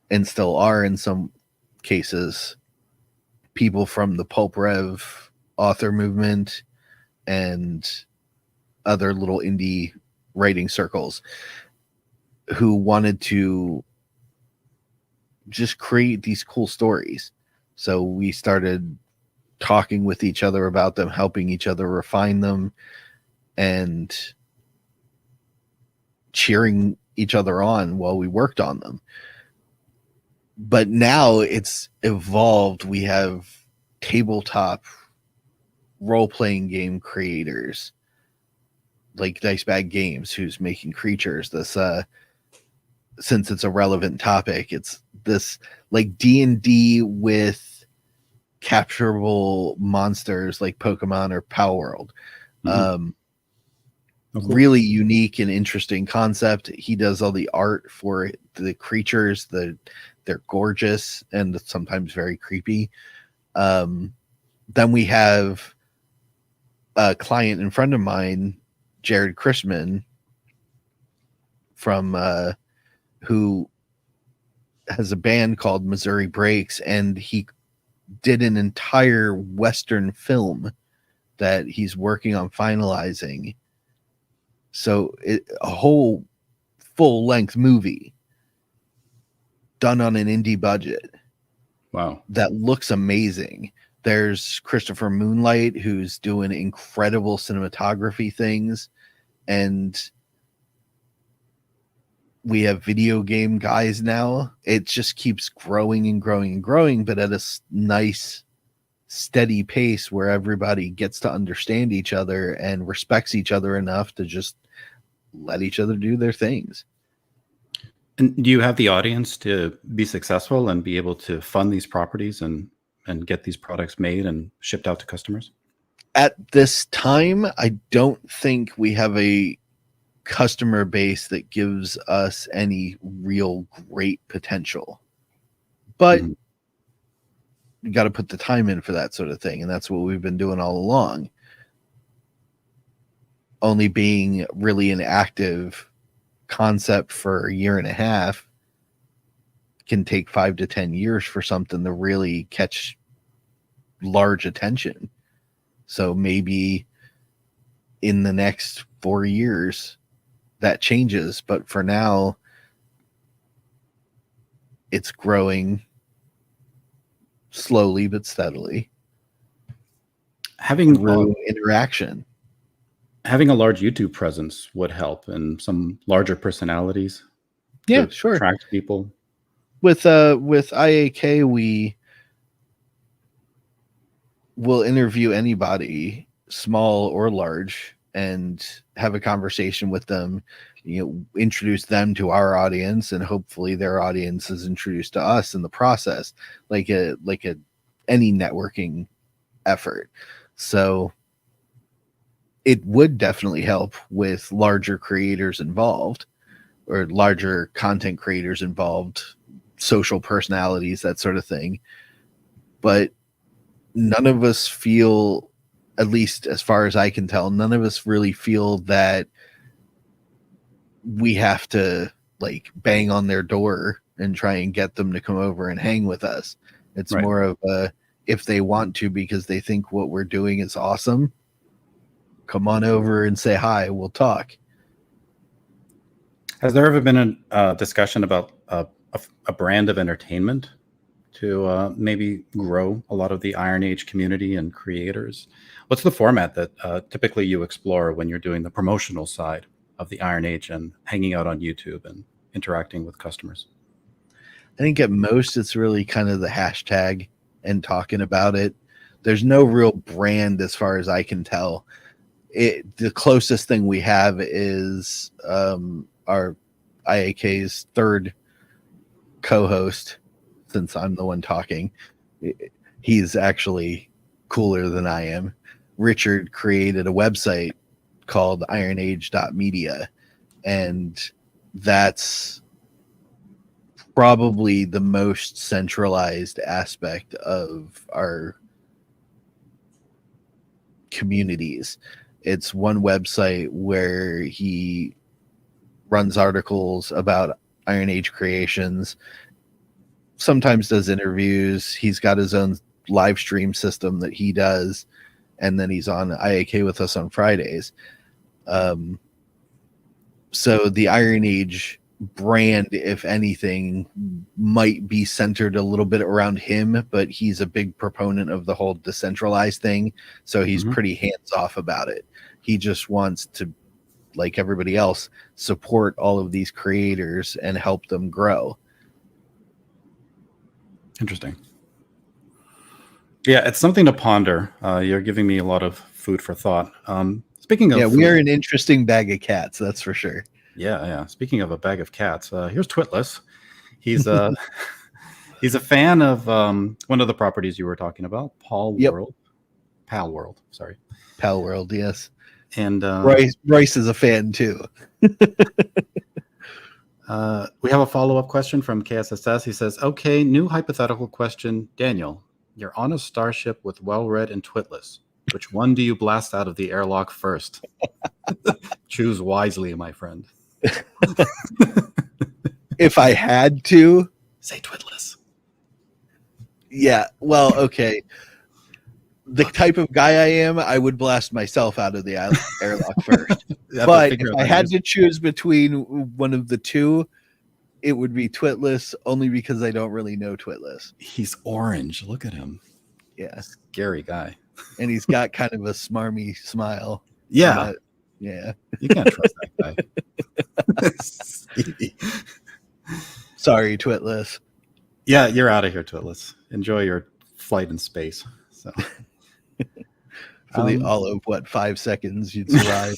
and still are in some cases, people from the Pulp Rev author movement and other little indie writing circles who wanted to just create these cool stories. So we started talking with each other about them, helping each other refine them, and cheering each other on while we worked on them. But now it's evolved. We have tabletop role-playing game creators like Dice Bag Games, who's making creatures. This since it's a relevant topic, it's this like D&D with capturable monsters like Pokemon or Power World. Really unique and interesting concept. He does all the art for the creatures. They're gorgeous and sometimes very creepy. Then we have a client and friend of mine, Jared Chrisman, from who has a band called Missouri Breaks, and he did an entire Western film that he's working on finalizing. So a whole full length movie done on an indie budget. Wow. That looks amazing. There's Christopher Moonlight, who's doing incredible cinematography things. And we have video game guys now. It just keeps growing and growing and growing, but at a nice, steady pace where everybody gets to understand each other and respects each other enough to just let each other do their things. And do you have the audience to be successful and be able to fund these properties and get these products made and shipped out to customers? At this time, I don't think we have a customer base that gives us any real great potential. But you got to put the time in for that sort of thing. And that's what we've been doing all along. Only being really an active concept for a year and a half can take 5 to 10 years for something to really catch large attention. So maybe in the next 4 years that changes, but for now it's growing slowly but steadily Having through interaction. Having a large YouTube presence would help, and some larger personalities. Yeah, sure. Attract people. With IAK, we will interview anybody, small or large, and have a conversation with them. Introduce them to our audience, and hopefully their audience is introduced to us in the process, like any networking effort. So it would definitely help with larger creators involved, or larger content creators involved, social personalities, that sort of thing. But none of us feel, at least as far as I can tell, none of us really feel that we have to like bang on their door and try and get them to come over and hang with us. It's Right. more of a, if they want to because they think what we're doing is awesome, come on over and say hi, we'll talk. Has there ever been a discussion about a brand of entertainment to maybe grow a lot of the Iron Age community and creators? What's the format that typically you explore when you're doing the promotional side of the Iron Age and hanging out on YouTube and interacting with customers? I think at most it's really kind of the hashtag and talking about it. There's no real brand as far as I can tell. The closest thing we have is our IAK's third co-host, since I'm the one talking. He's actually cooler than I am. Richard created a website called ironage.media, and that's probably the most centralized aspect of our communities. It's one website where he runs articles about Iron Age creations, sometimes does interviews. He's got his own live stream system that he does, and then he's on IAK with us on Fridays. So the Iron Age brand, if anything, might be centered a little bit around him, but he's a big proponent of the whole decentralized thing, so he's pretty hands-off about it. He just wants to, like everybody else, support all of these creators and help them grow. Interesting. Yeah, it's something to ponder. You're giving me a lot of food for thought. Speaking of food, we are an interesting bag of cats, that's for sure. Yeah. Speaking of a bag of cats, here's Twitless. He's he's a fan of one of the properties you were talking about, Pal World. Sorry, Pal World, yes. And Royce is a fan too. We have a follow-up question from KSSS. He says, "Okay, new hypothetical question, Daniel. You're on a starship with Well-Read and Twitless. Which one do you blast out of the airlock first? Choose wisely, my friend." If I had to, Say Twitless. Yeah, well, okay. The type of guy I am, I would blast myself out of the airlock first. But if I had to choose between one of the two, it would be Twitless, only because I don't really know Twitless. He's orange. Look at him. Yeah. Scary guy. And he's got kind of a smarmy smile. Yeah. Yeah. You can't trust that guy. Sorry, Twitless. Yeah, you're out of here, Twitless. Enjoy your flight in space. So for the all of 5 seconds you'd survive.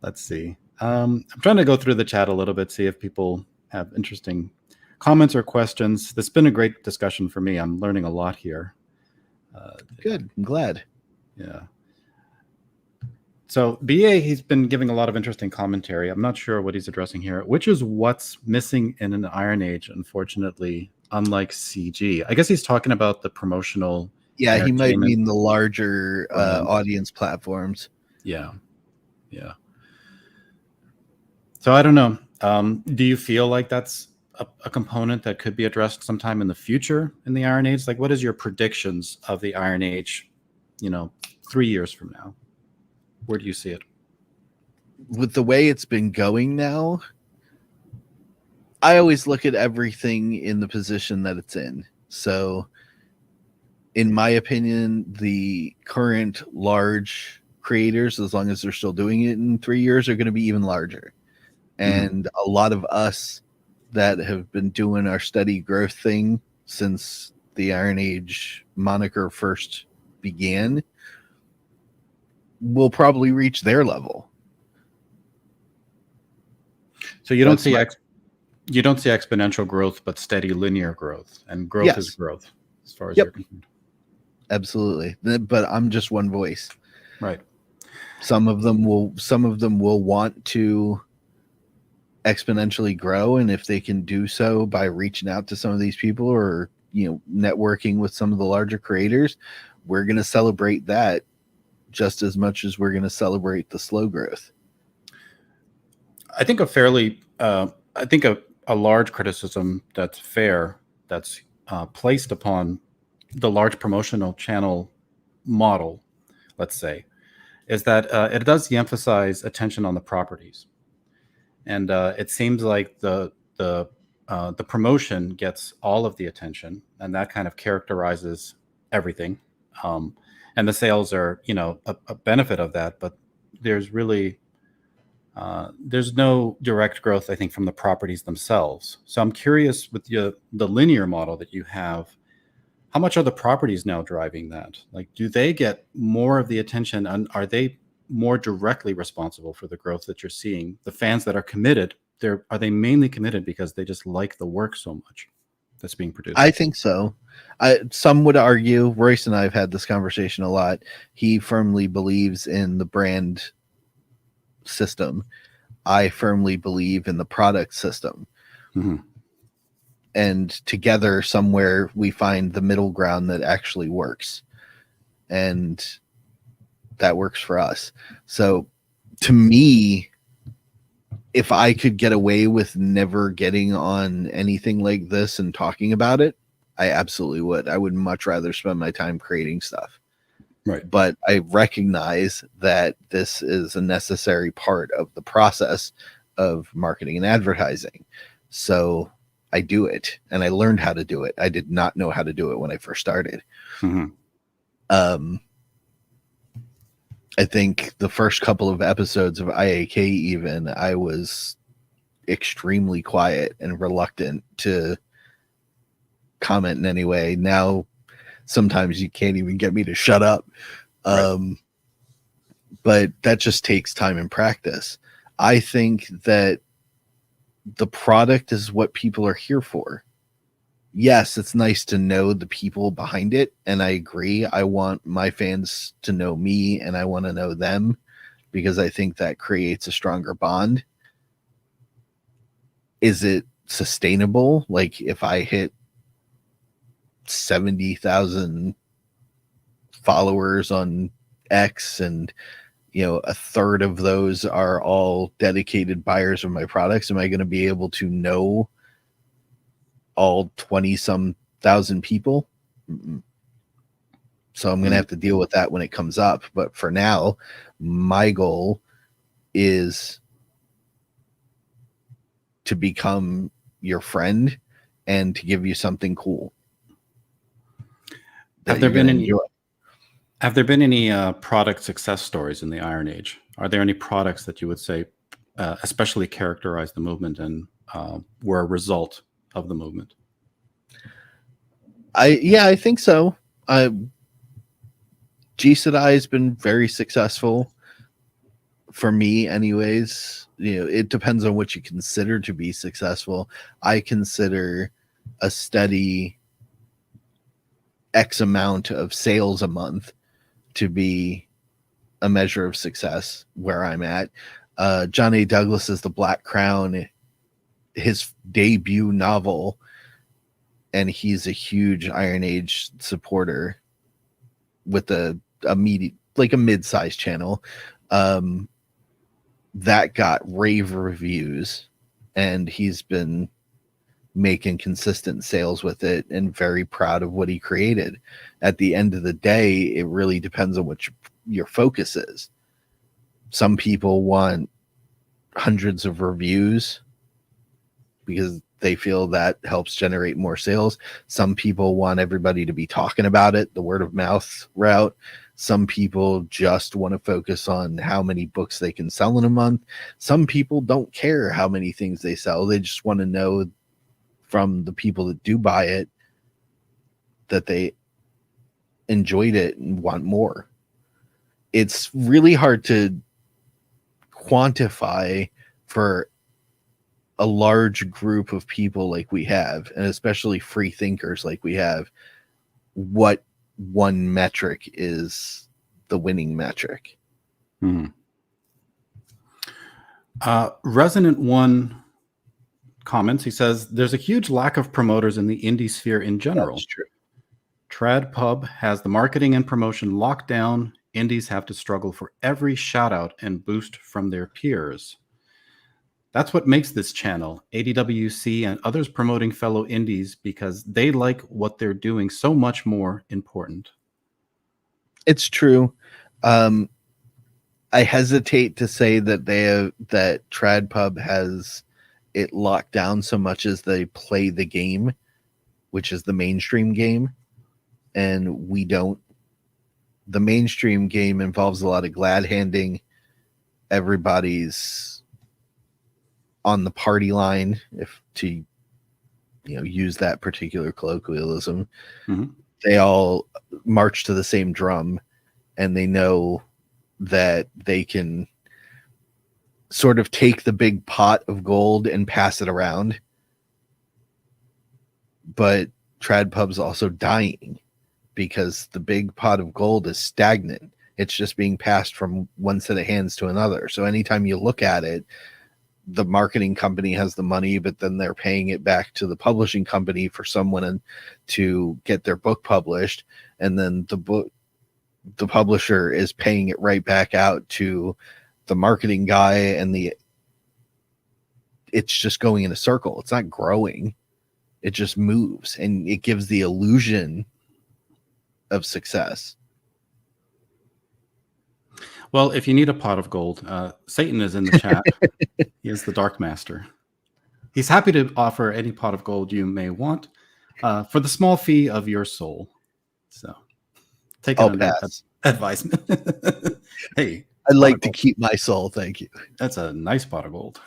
Let's see. I'm trying to go through the chat a little bit, see if people have interesting comments or questions. This has been a great discussion for me. I'm learning a lot here. Good. I'm glad. Yeah. So BA, he's been giving a lot of interesting commentary. I'm not sure what he's addressing here, which is what's missing in an Iron Age, unfortunately, unlike CG. I guess he's talking about the promotional. Yeah, he might mean the larger audience platforms. Yeah. Yeah. So I don't know. Do you feel like that's a component that could be addressed sometime in the future in the Iron Age? Like, what is your predictions of the Iron Age, 3 years from now? Where do you see it? With the way it's been going now, I always look at everything in the position that it's in. So, in my opinion, the current large creators, as long as they're still doing it in 3 years, are going to be even larger. And a lot of us that have been doing our steady growth thing since the Iron Age moniker first began will probably reach their level. So you don't see exponential growth, but steady linear growth, and growth is growth as far as you're concerned. Absolutely. But I'm just one voice. Right. Some of them will want to exponentially grow, and if they can do so by reaching out to some of these people or networking with some of the larger creators, we're going to celebrate that just as much as we're going to celebrate the slow growth. I think a large criticism that's fair, that's placed upon the large promotional channel model, let's say, is that it does de-emphasize attention on the properties. And it seems like the promotion gets all of the attention, and that kind of characterizes everything. And the sales are, a benefit of that, but there's really there's no direct growth, I think, from the properties themselves. So I'm curious with the linear model that you have, how much are the properties now driving that? Like, do they get more of the attention, and are they more directly responsible for the growth that you're seeing? The fans that are committed, are they mainly committed because they just like the work so much that's being produced? I think so. Some would argue, Royce and I have had this conversation a lot, he firmly believes in the brand system. I firmly believe in the product system. Mm-hmm. And together somewhere we find the middle ground that actually works. And that works for us. So to me, if I could get away with never getting on anything like this and talking about it, I absolutely would. I would much rather spend my time creating stuff. Right. But I recognize that this is a necessary part of the process of marketing and advertising. So I do it, and I learned how to do it. I did not know how to do it when I first started. Mm-hmm. I think the first couple of episodes of IAK, even, I was extremely quiet and reluctant to comment in any way. Now, sometimes you can't even get me to shut up. Right. But that just takes time and practice. I think that the product is what people are here for. Yes, it's nice to know the people behind it, and I agree. I want my fans to know me, and I want to know them, because I think that creates a stronger bond. Is it sustainable? Like, if I hit 70,000 followers on X, and a third of those are all dedicated buyers of my products, am I going to be able to know all 20 some thousand people. So I'm going to have to deal with that when it comes up. But for now, my goal is to become your friend and to give you something cool. Have there been any product success stories in the Iron Age? Are there any products that you would say especially characterize the movement and were a result of the movement? I think so. Jisedai has been very successful for me anyways. It depends on what you consider to be successful. I consider a steady X amount of sales a month to be a measure of success where I'm at. John A. Douglas's The Black Crown, his debut novel, and he's a huge Iron Age supporter with a mid-sized channel. That got rave reviews, and he's been making consistent sales with it and very proud of what he created. At the end of the day, it really depends on what your focus is. Some people want hundreds of reviews because they feel that helps generate more sales. Some people want everybody to be talking about it, the word of mouth route. Some people just want to focus on how many books they can sell in a month. Some people don't care how many things they sell. They just want to know from the people that do buy it that they enjoyed it and want more. It's really hard to quantify for a large group of people like we have, and especially free thinkers like we have, what one metric is the winning metric. Resonant One comments, he says, there's a huge lack of promoters in the indie sphere in general. That's true. Trad Pub has the marketing and promotion locked down. Indies have to struggle for every shout out and boost from their peers. That's what makes this channel, ADWC and others promoting fellow indies, because they like what they're doing so much more important. It's true. I hesitate to say that that Trad Pub has it locked down so much as they play the game, which is the mainstream game, and we don't. The mainstream game involves a lot of glad handing. Everybody's on the party line, if to use that particular colloquialism. Mm-hmm. They all march to the same drum, and they know that they can sort of take the big pot of gold and pass it around. But Trad Pub's also dying because the big pot of gold is stagnant. It's just being passed from one set of hands to another. So anytime you look at it, the marketing company has the money, but then they're paying it back to the publishing company for someone to get their book published. And then the publisher is paying it right back out to the marketing guy, and it's just going in a circle. It's not growing. It just moves, and it gives the illusion of success. Well, if you need a pot of gold, Satan is in the chat. He is the Dark Master. He's happy to offer any pot of gold you may want for the small fee of your soul. So take it under advisement. Hey, I'd like to keep my soul. Thank you. That's a nice pot of gold.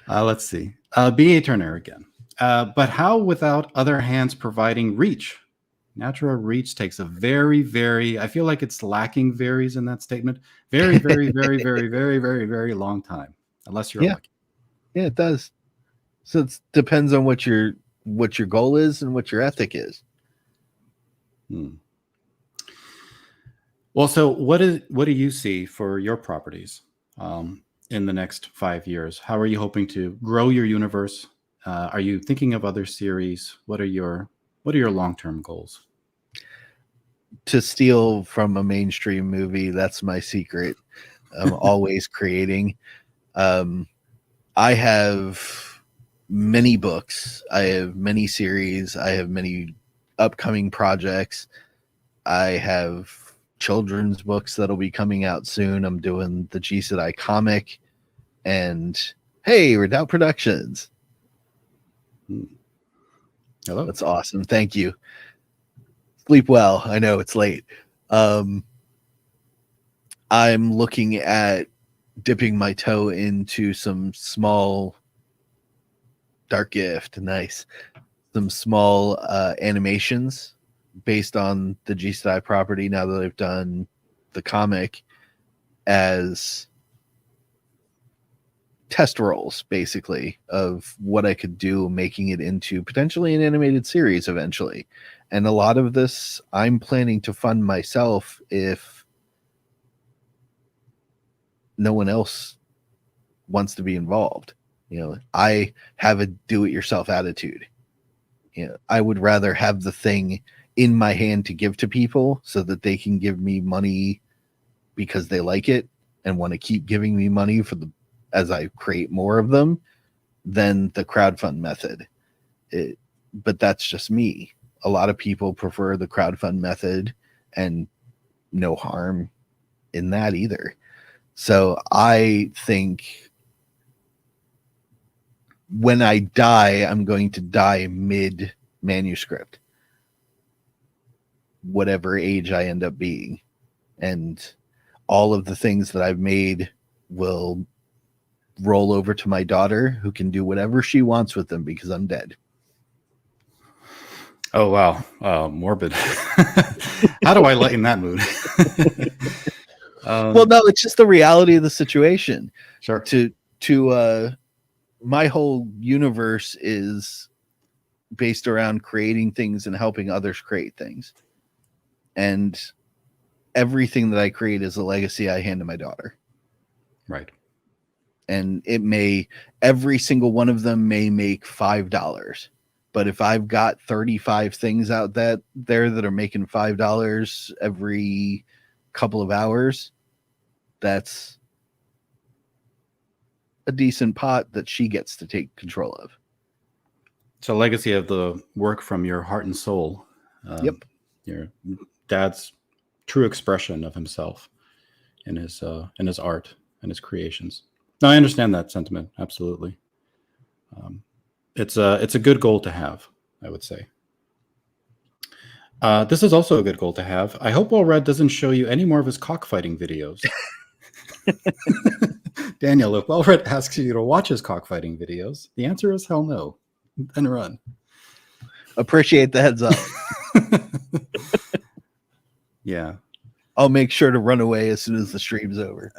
Let's see. B.A. Turner again. But how without other hands providing reach? Natural reach takes a very, very, I feel like it's lacking varies in that statement. Very, very, very, very, very, very, very long time. Unless you're lucky. Yeah, it does. So it depends on what your goal is and what your ethic is. Well, so what do you see for your properties in the next 5 years? How are you hoping to grow your universe? Are you thinking of other series? What are your long-term goals? To steal from a mainstream movie, that's my secret. I'm always creating. I have many books. I have many series. I have many upcoming projects. I have children's books that'll be coming out soon. I'm doing the Jisedai comic, and hey, Redoubt Productions. Hello. That's awesome. Thank you. Sleep well. I know it's late. I'm looking at dipping my toe into some small Dark Gift. Nice. Some small animations based on the Jisedai property now that I've done the comic as test rolls, basically, of what I could do, making it into potentially an animated series eventually. And a lot of this I'm planning to fund myself if no one else wants to be involved. You know, I have a do-it-yourself attitude. You know, I would rather have the thing in my hand to give to people so that they can give me money because they like it and want to keep giving me money for the as I create more of them than the crowdfund method. But that's just me. A lot of people prefer the crowdfund method, and no harm in that either. So I think when I die, I'm going to die mid manuscript, whatever age I end up being. And all of the things that I've made will roll over to my daughter, who can do whatever she wants with them because I'm dead. Oh, wow. Morbid. How do I lighten that mood? Well, no, it's just the reality of the situation. Sure. My whole universe is based around creating things and helping others create things. And everything that I create is a legacy I hand to my daughter. Right. And every single one of them may make $5. But if I've got 35 things out there that are making $5 every couple of hours, that's a decent pot that she gets to take control of. It's a legacy of the work from your heart and soul. Yep. Your dad's true expression of himself in his art and his creations. No, I understand that sentiment. Absolutely. It's a good goal to have, I would say. This is also a good goal to have. I hope Well Read doesn't show you any more of his cockfighting videos. Daniel, if Well Read asks you to watch his cockfighting videos, the answer is hell no. Then run. Appreciate the heads up. Yeah. I'll make sure to run away as soon as the stream's over.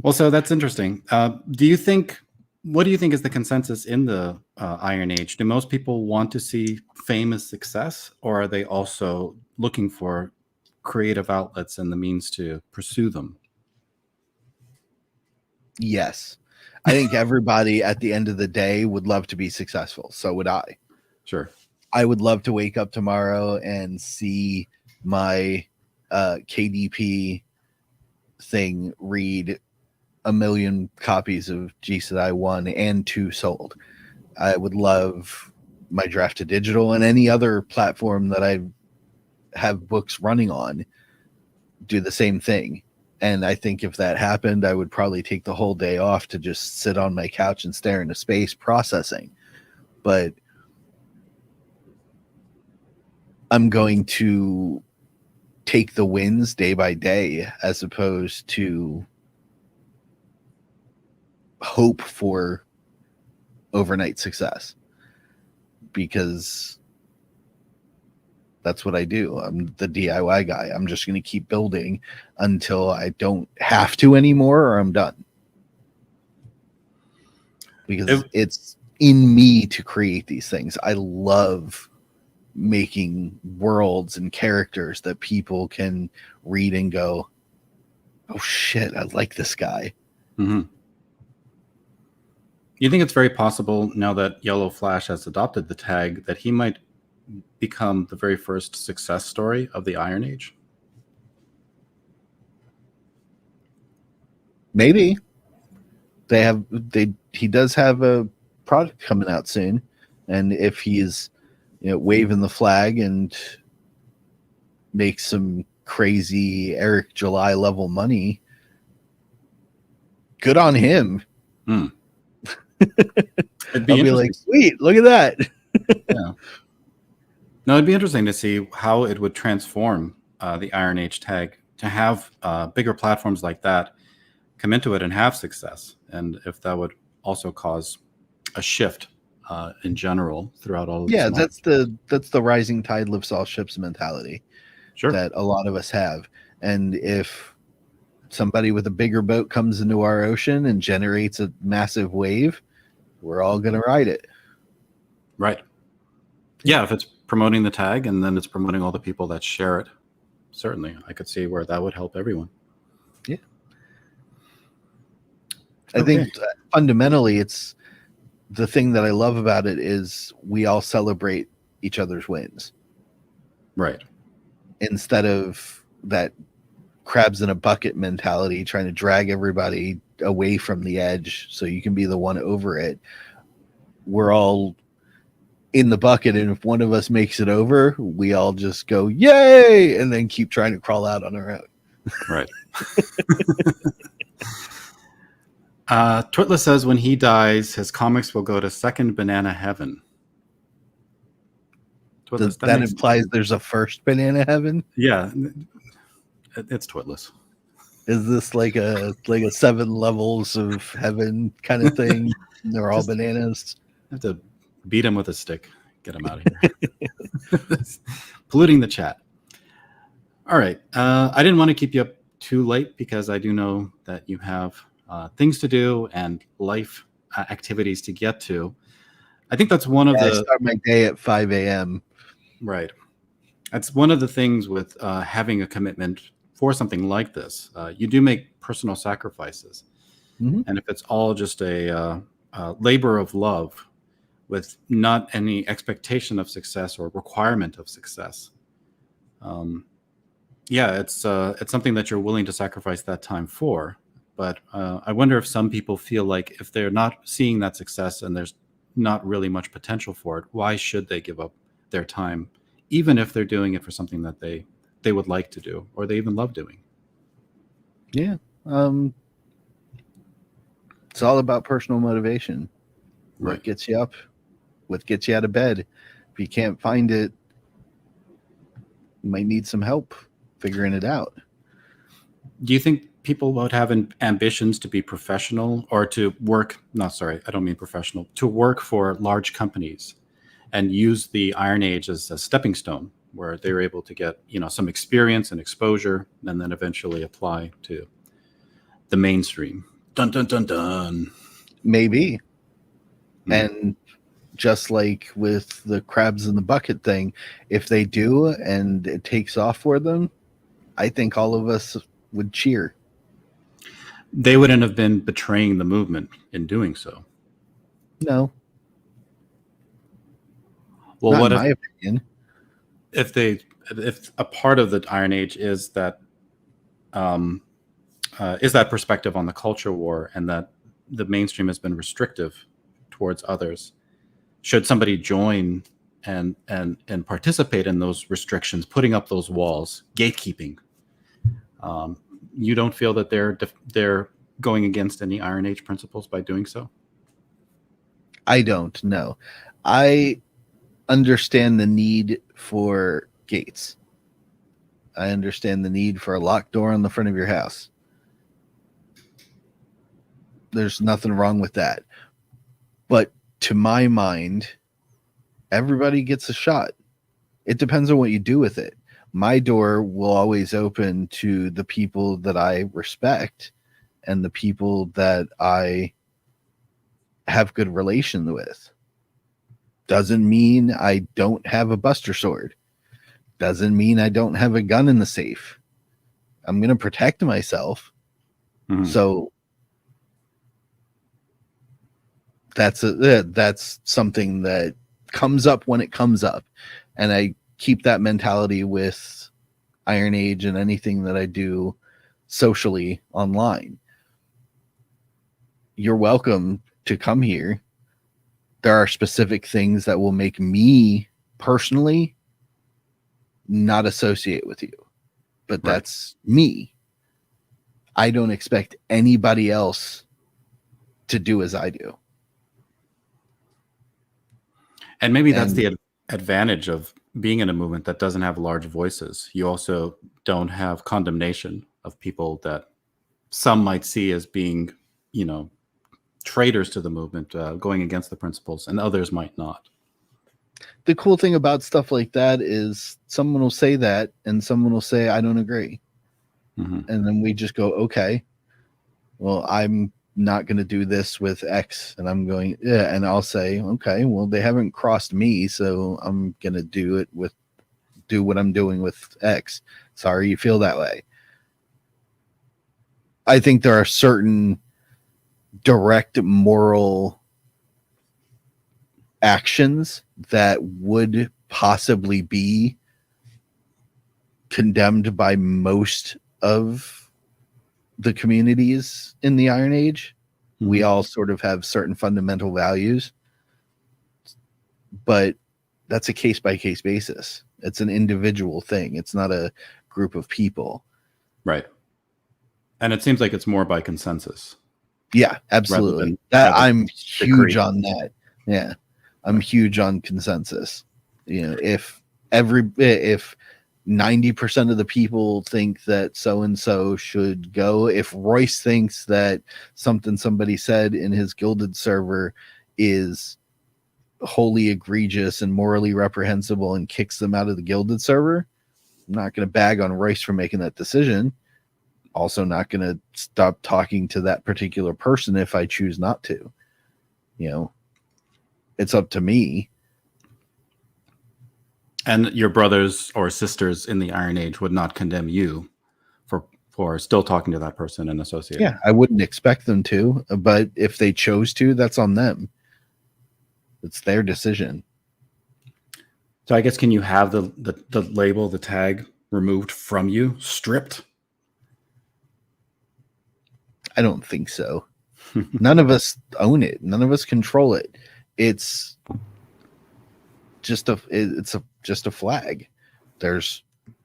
Well, so that's interesting. What do you think is the consensus in the Iron Age? Do most people want to see fame as success, or are they also looking for creative outlets and the means to pursue them? Yes. I think everybody at the end of the day would love to be successful. So would I. Sure. I would love to wake up tomorrow and see my KDP thing read 1 million copies of Jisedai 1 and 2 sold. I would love my draft to digital and any other platform that I have books running on do the same thing. And I think if that happened, I would probably take the whole day off to just sit on my couch and stare into space processing. But I'm going to take the wins day by day as opposed to hope for overnight success, because that's what I do. I'm the DIY guy. I'm just going to keep building until I don't have to anymore or I'm done. Because it's in me to create these things. I love making worlds and characters that people can read and go, oh shit, I like this guy. Mm-hmm. You think it's very possible, now that Yellow Flash has adopted the tag, that he might become the very first success story of the Iron Age? Maybe. They he does have a product coming out soon, and if he's waving the flag and makes some crazy Eric July level money, good on him. It'd be I'll be interesting. like, sweet, look at that. Yeah. No, it'd be interesting to see how it would transform the Iron Age tag to have bigger platforms like that come into it and have success, and if that would also cause a shift in general throughout all of Yeah, the that's the rising tide lifts all ships mentality sure. that a lot of us have. And if somebody with a bigger boat comes into our ocean and generates a massive wave, we're all going to ride it. Right. Yeah, if it's promoting the tag and then it's promoting all the people that share it, certainly I could see where that would help everyone. Yeah. Okay. I think fundamentally it's the thing that I love about it is we all celebrate each other's wins. Right. Instead of that crabs in a bucket mentality, trying to drag everybody away from the edge so you can be the one over it. We're all in the bucket, and if one of us makes it over, we all just go, yay, and then keep trying to crawl out on our own. Right. Twitless says when he dies, his comics will go to second banana heaven. Twitless, that implies there's a first banana heaven? Yeah. It's Twitless. Is this like a 7 levels of heaven kind of thing? They're all bananas. I have to beat him with a stick. Get him out of here. Polluting the chat. All right. I didn't want to keep you up too late because I do know that you have things to do and life activities to get to. I think that's one of the... I start my day at 5 a.m. Right. That's one of the things with having a commitment for something like this. You do make personal sacrifices. Mm-hmm. And if it's all just a labor of love with not any expectation of success or requirement of success, it's something that you're willing to sacrifice that time for. But I wonder if some people feel like if they're not seeing that success and there's not really much potential for it, why should they give up their time, even if they're doing it for something that they would like to do or they even love doing? Yeah. It's all about personal motivation. Right. What gets you up? What gets you out of bed? If you can't find it, you might need some help figuring it out. Do you think people would have ambitions to be professional or to work? No, sorry, I don't mean professional. To work for large companies and use the Iron Age as a stepping stone, where they were able to get some experience and exposure, and then eventually apply to the mainstream. Dun dun dun dun. Maybe. Mm-hmm. And just like with the crabs in the bucket thing, if they do and it takes off for them, I think all of us would cheer. They wouldn't have been betraying the movement in doing so. No. Well, not what in my opinion? If a part of the Iron Age is that perspective on the culture war and that the mainstream has been restrictive towards others, should somebody join and participate in those restrictions, putting up those walls, gatekeeping, you don't feel that they're going against any Iron Age principles by doing so? I don't know. I understand the need for gates. I understand the need for a locked door on the front of your house. There's nothing wrong with that. But to my mind, everybody gets a shot. It depends on what you do with it. My door will always open to the people that I respect and the people that I have good relations with. Doesn't mean I don't have a buster sword. Doesn't mean I don't have a gun in the safe. I'm going to protect myself. Mm-hmm. So that's something that comes up when it comes up. And I keep that mentality with Iron Age and anything that I do socially online. You're welcome to come here. There are specific things that will make me personally not associate with you, but that's me. I don't expect anybody else to do as I do. And maybe that's the advantage of being in a movement that doesn't have large voices. You also don't have condemnation of people that some might see as being, traitors to the movement, going against the principles, and others might not. The cool thing about stuff like that is someone will say that and someone will say, I don't agree. And then we just go, okay, well, I'm not going to do this with X. And I'm going, yeah. And I'll say, okay, well, they haven't crossed me. So I'm going to do what I'm doing with X. Sorry you feel that way. I think there are certain direct moral actions that would possibly be condemned by most of the communities in the Iron Age. We all sort of have certain fundamental values, but that's a case-by-case basis. It's an individual thing. It's not a group of people. Right. And it seems like it's more by consensus. Yeah, absolutely. I'm huge on that. Yeah. I'm huge on consensus. If 90% of the people think that so-and-so should go, if Royce thinks that something somebody said in his Gilded server is wholly egregious and morally reprehensible and kicks them out of the Gilded server, I'm not going to bag on Royce for making that decision. Also not going to stop talking to that particular person if I choose not to. It's up to me. And your brothers or sisters in the Iron Age would not condemn you for still talking to that person and associating. Yeah, I wouldn't expect them to, but if they chose to, that's on them. It's their decision. So I guess, can you have the label, the tag removed from you, stripped? I don't think so. None of us own it. None of us control it. It's just a flag. There's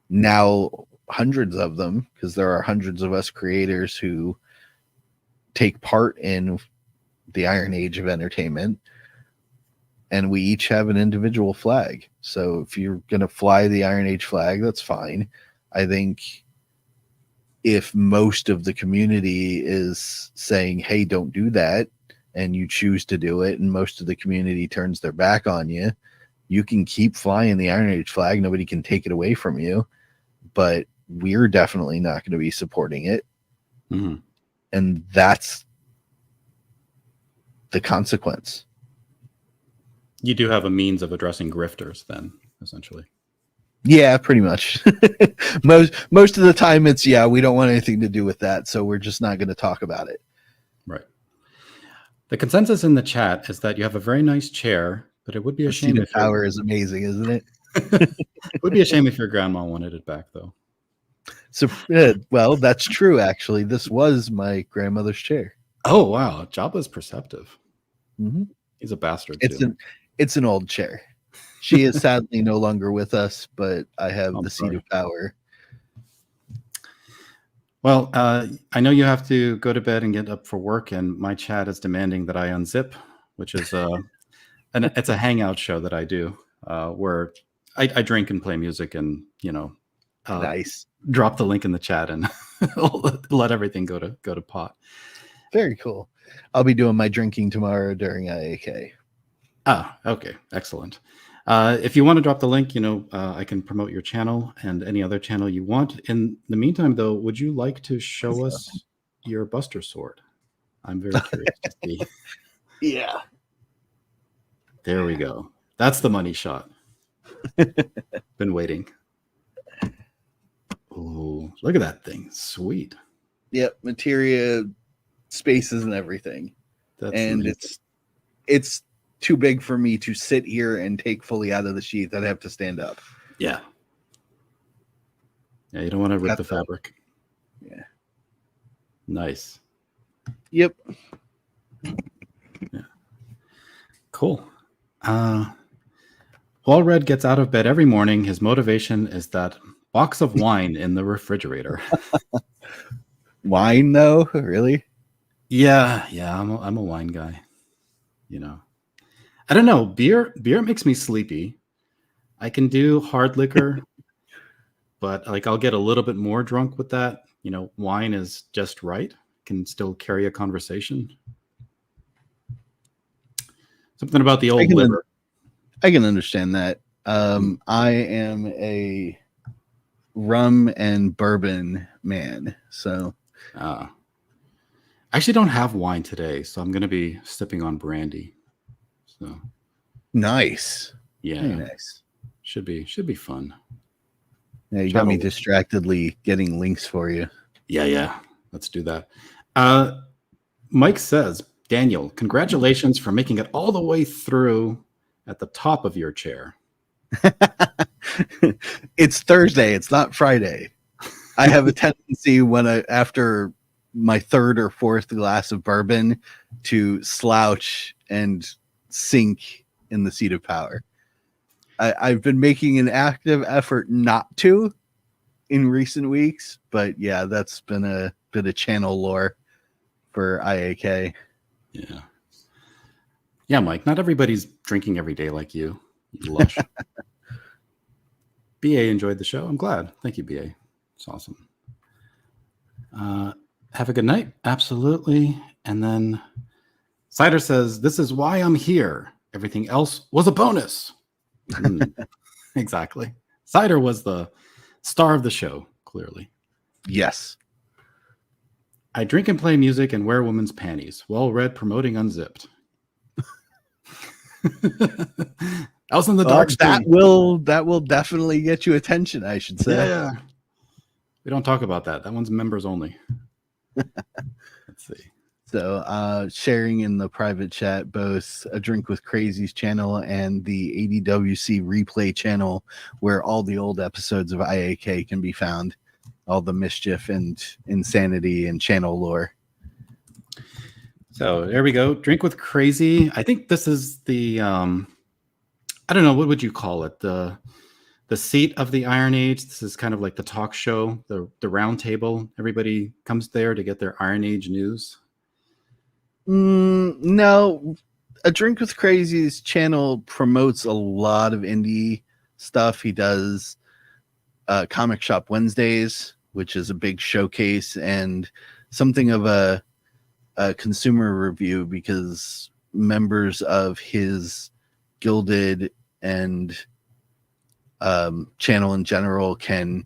now hundreds of them because there are hundreds of us creators who take part in the Iron Age of entertainment, and we each have an individual flag. So if you're going to fly the Iron Age flag, that's fine. I think if most of the community is saying, hey, don't do that, and you choose to do it, and most of the community turns their back on you, you can keep flying the Iron Age flag. Nobody can take it away from you, but we're definitely not going to be supporting it. And that's the consequence. You do have a means of addressing grifters then, essentially. Yeah, pretty much. most of the time it's, we don't want anything to do with that, so we're just not going to talk about it. Right. The consensus in the chat is that you have a very nice chair, but it would be a shame if power is amazing, isn't it? It would be a shame if your grandma wanted it back, though. So, well, that's true, actually. This was my grandmother's chair. Oh, wow. Jabba's perceptive. Mm-hmm. He's a bastard, It's an old chair. She is sadly no longer with us, but I have the seat of power. Well, I know you have to go to bed and get up for work, and my chat is demanding that I unzip, which is it's a hangout show that I do where I drink and play music and, nice. Drop the link in the chat and let everything go to pot. Very cool. I'll be doing my drinking tomorrow during IAK. Ah, okay. Excellent. If you want to drop the link, I can promote your channel and any other channel you want. In the meantime, though, would you like to show us your Buster Sword? I'm very curious to see. Yeah. There we go. That's the money shot. Been waiting. Oh, look at that thing. Sweet. Yep. Materia, spaces and everything. That's and amazing. It's too big for me to sit here and take fully out of the sheath. I'd have to stand up. Yeah. Yeah, you don't want to rip the fabric. Yeah. Nice. Yep. Cool. While Red gets out of bed every morning, his motivation is that box of wine in the refrigerator. Wine, though? Really? Yeah, I'm a wine guy. You know, I don't know. Beer makes me sleepy. I can do hard liquor, but like I'll get a little bit more drunk with that. You know, wine is just right. Can still carry a conversation. Something about the I old can liver. I can understand that. I am a rum and bourbon man, so I actually don't have wine today, so I'm going to be sipping on brandy. So nice. yeah, Very nice. should be fun. Yeah, you got me distractedly getting links for you. Yeah. Let's do that. Mike says, Daniel, congratulations for making it all the way through at the top of your chair. It's Thursday. It's not Friday. I have a tendency after my third or fourth glass of bourbon to slouch and sink in the seat of power. I've been making an active effort not to in recent weeks, but yeah, that's been a bit of channel lore for IAK. Yeah, Mike, not everybody's drinking every day like you lush. BA enjoyed the show. I'm glad. Thank you, BA. It's awesome. Have a good night. Absolutely. And then Cider says, this is why I'm here. Everything else was a bonus. Exactly. Cider was the star of the show, clearly. Yes. I drink and play music and wear women's panties. Well read promoting Unzipped. That was in the dark stream. That will definitely get you attention, I should say. Yeah. We don't talk about that. That one's members only. Let's see. So sharing in the private chat both A Drink with Crazy's channel and the ADWC replay channel, where all the old episodes of IAK can be found. All the mischief and insanity and channel lore. So there we go. Drink with Crazy. I think this is the I don't know, what would you call it? The seat of the Iron Age. This is kind of like the talk show, the round table. Everybody comes there to get their Iron Age news. No, A Drink with Crazy's channel promotes a lot of indie stuff. He does Comic Shop Wednesdays, which is a big showcase and something of a consumer review, because members of his Gilded and channel in general can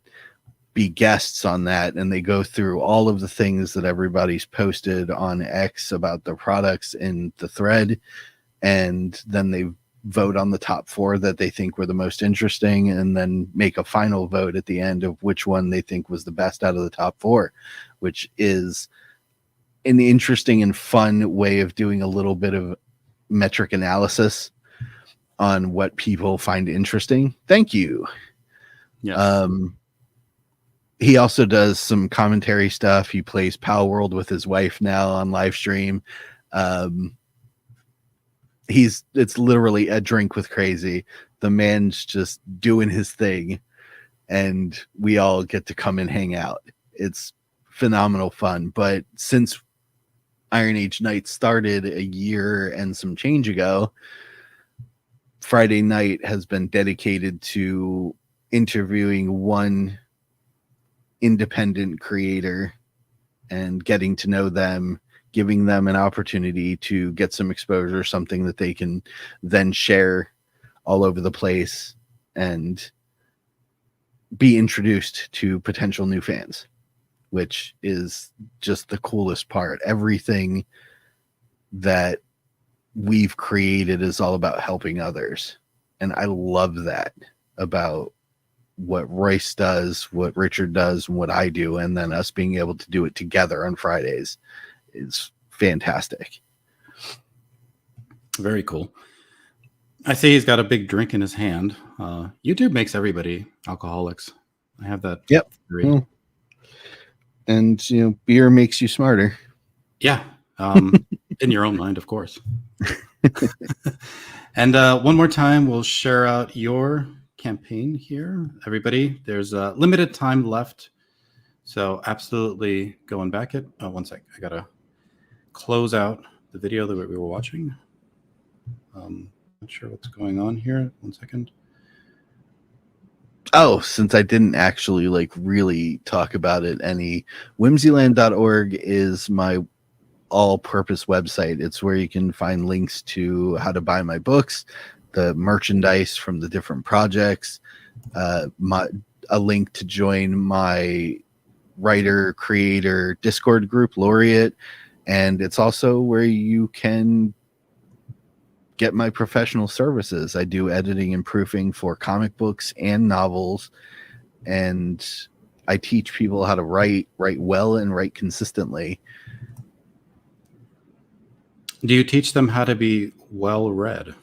be guests on that, and they go through all of the things that everybody's posted on X about their products in the thread, and then they vote on the top 4 that they think were the most interesting, and then make a final vote at the end of which one they think was the best out of the top 4, which is an interesting and fun way of doing a little bit of metric analysis on what people find interesting. Thank you. Yes. He also does some commentary stuff. He plays Power World with his wife now on live stream. It's literally A Drink with Crazy. The man's just doing his thing, and we all get to come and hang out. It's phenomenal fun. But since Iron Age Night started a year and some change ago, Friday night has been dedicated to interviewing one independent creator and getting to know them, giving them an opportunity to get some exposure, something that they can then share all over the place and be introduced to potential new fans, which is just the coolest part. Everything that we've created is all about helping others. And I love that about what Royce does, what Richard does, and what I do, and then us being able to do it together on Fridays is fantastic. Very cool. I see he's got a big drink in his hand. YouTube makes everybody alcoholics. I have that. Yep. Well, and beer makes you smarter. Yeah. In your own mind, of course. And one more time, we'll share out your campaign here. Everybody, there's a limited time left. So absolutely go and back it. Oh, one sec. I got to close out the video that we were watching. Not sure what's going on here. 1 second. Oh, since I didn't actually like really talk about it any, whimsyland.org is my all-purpose website. It's where you can find links to how to buy my books, the merchandise from the different projects, a link to join my writer creator Discord group, Laureate, and it's also where you can get my professional services. I do editing and proofing for comic books and novels, and I teach people how to write well and write consistently. Do you teach them how to be well read?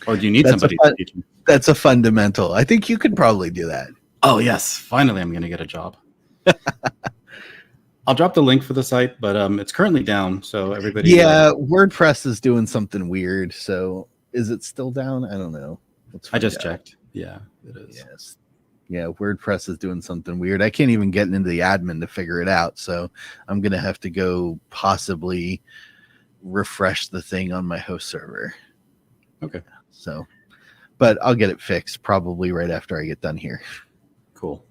Or do you need somebody to teach them? That's a fundamental. I think you could probably do that. Oh, yes. Finally, I'm going to get a job. I'll drop the link for the site, but it's currently down. So everybody. Yeah, WordPress is doing something weird. So is it still down? I don't know. I just checked. Yeah, it is. Yes. Yeah, WordPress is doing something weird. I can't even get into the admin to figure it out. So I'm going to have to go possibly refresh the thing on my host server. Okay. So, but I'll get it fixed probably right after I get done here. Cool.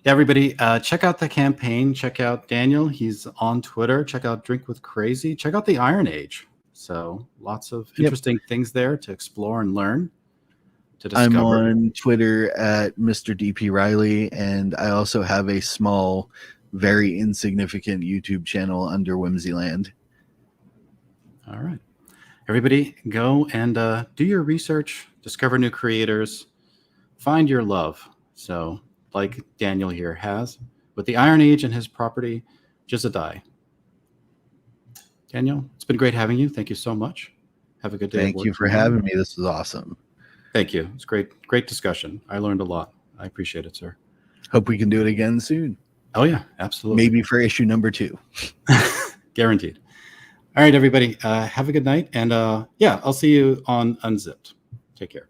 Yeah, everybody, check out the campaign. Check out Daniel. He's on Twitter. Check out Drink with Crazy. Check out the Iron Age. So lots of interesting things there to explore and learn. I'm on Twitter at Mr. DP Riley, and I also have a small, very insignificant YouTube channel under Whimsyland. All right. Everybody, go and do your research, discover new creators, find your love. So, like Daniel here has, with the Iron Age and his property, Jisedai. Daniel, it's been great having you. Thank you so much. Have a good day. Thank you for having me. This was awesome. Thank you. It's great discussion. I learned a lot. I appreciate it, sir. Hope we can do it again soon. Oh, yeah, absolutely. Maybe for issue number 2. Guaranteed. All right, everybody. Have a good night. And yeah, I'll see you on Unzipped. Take care.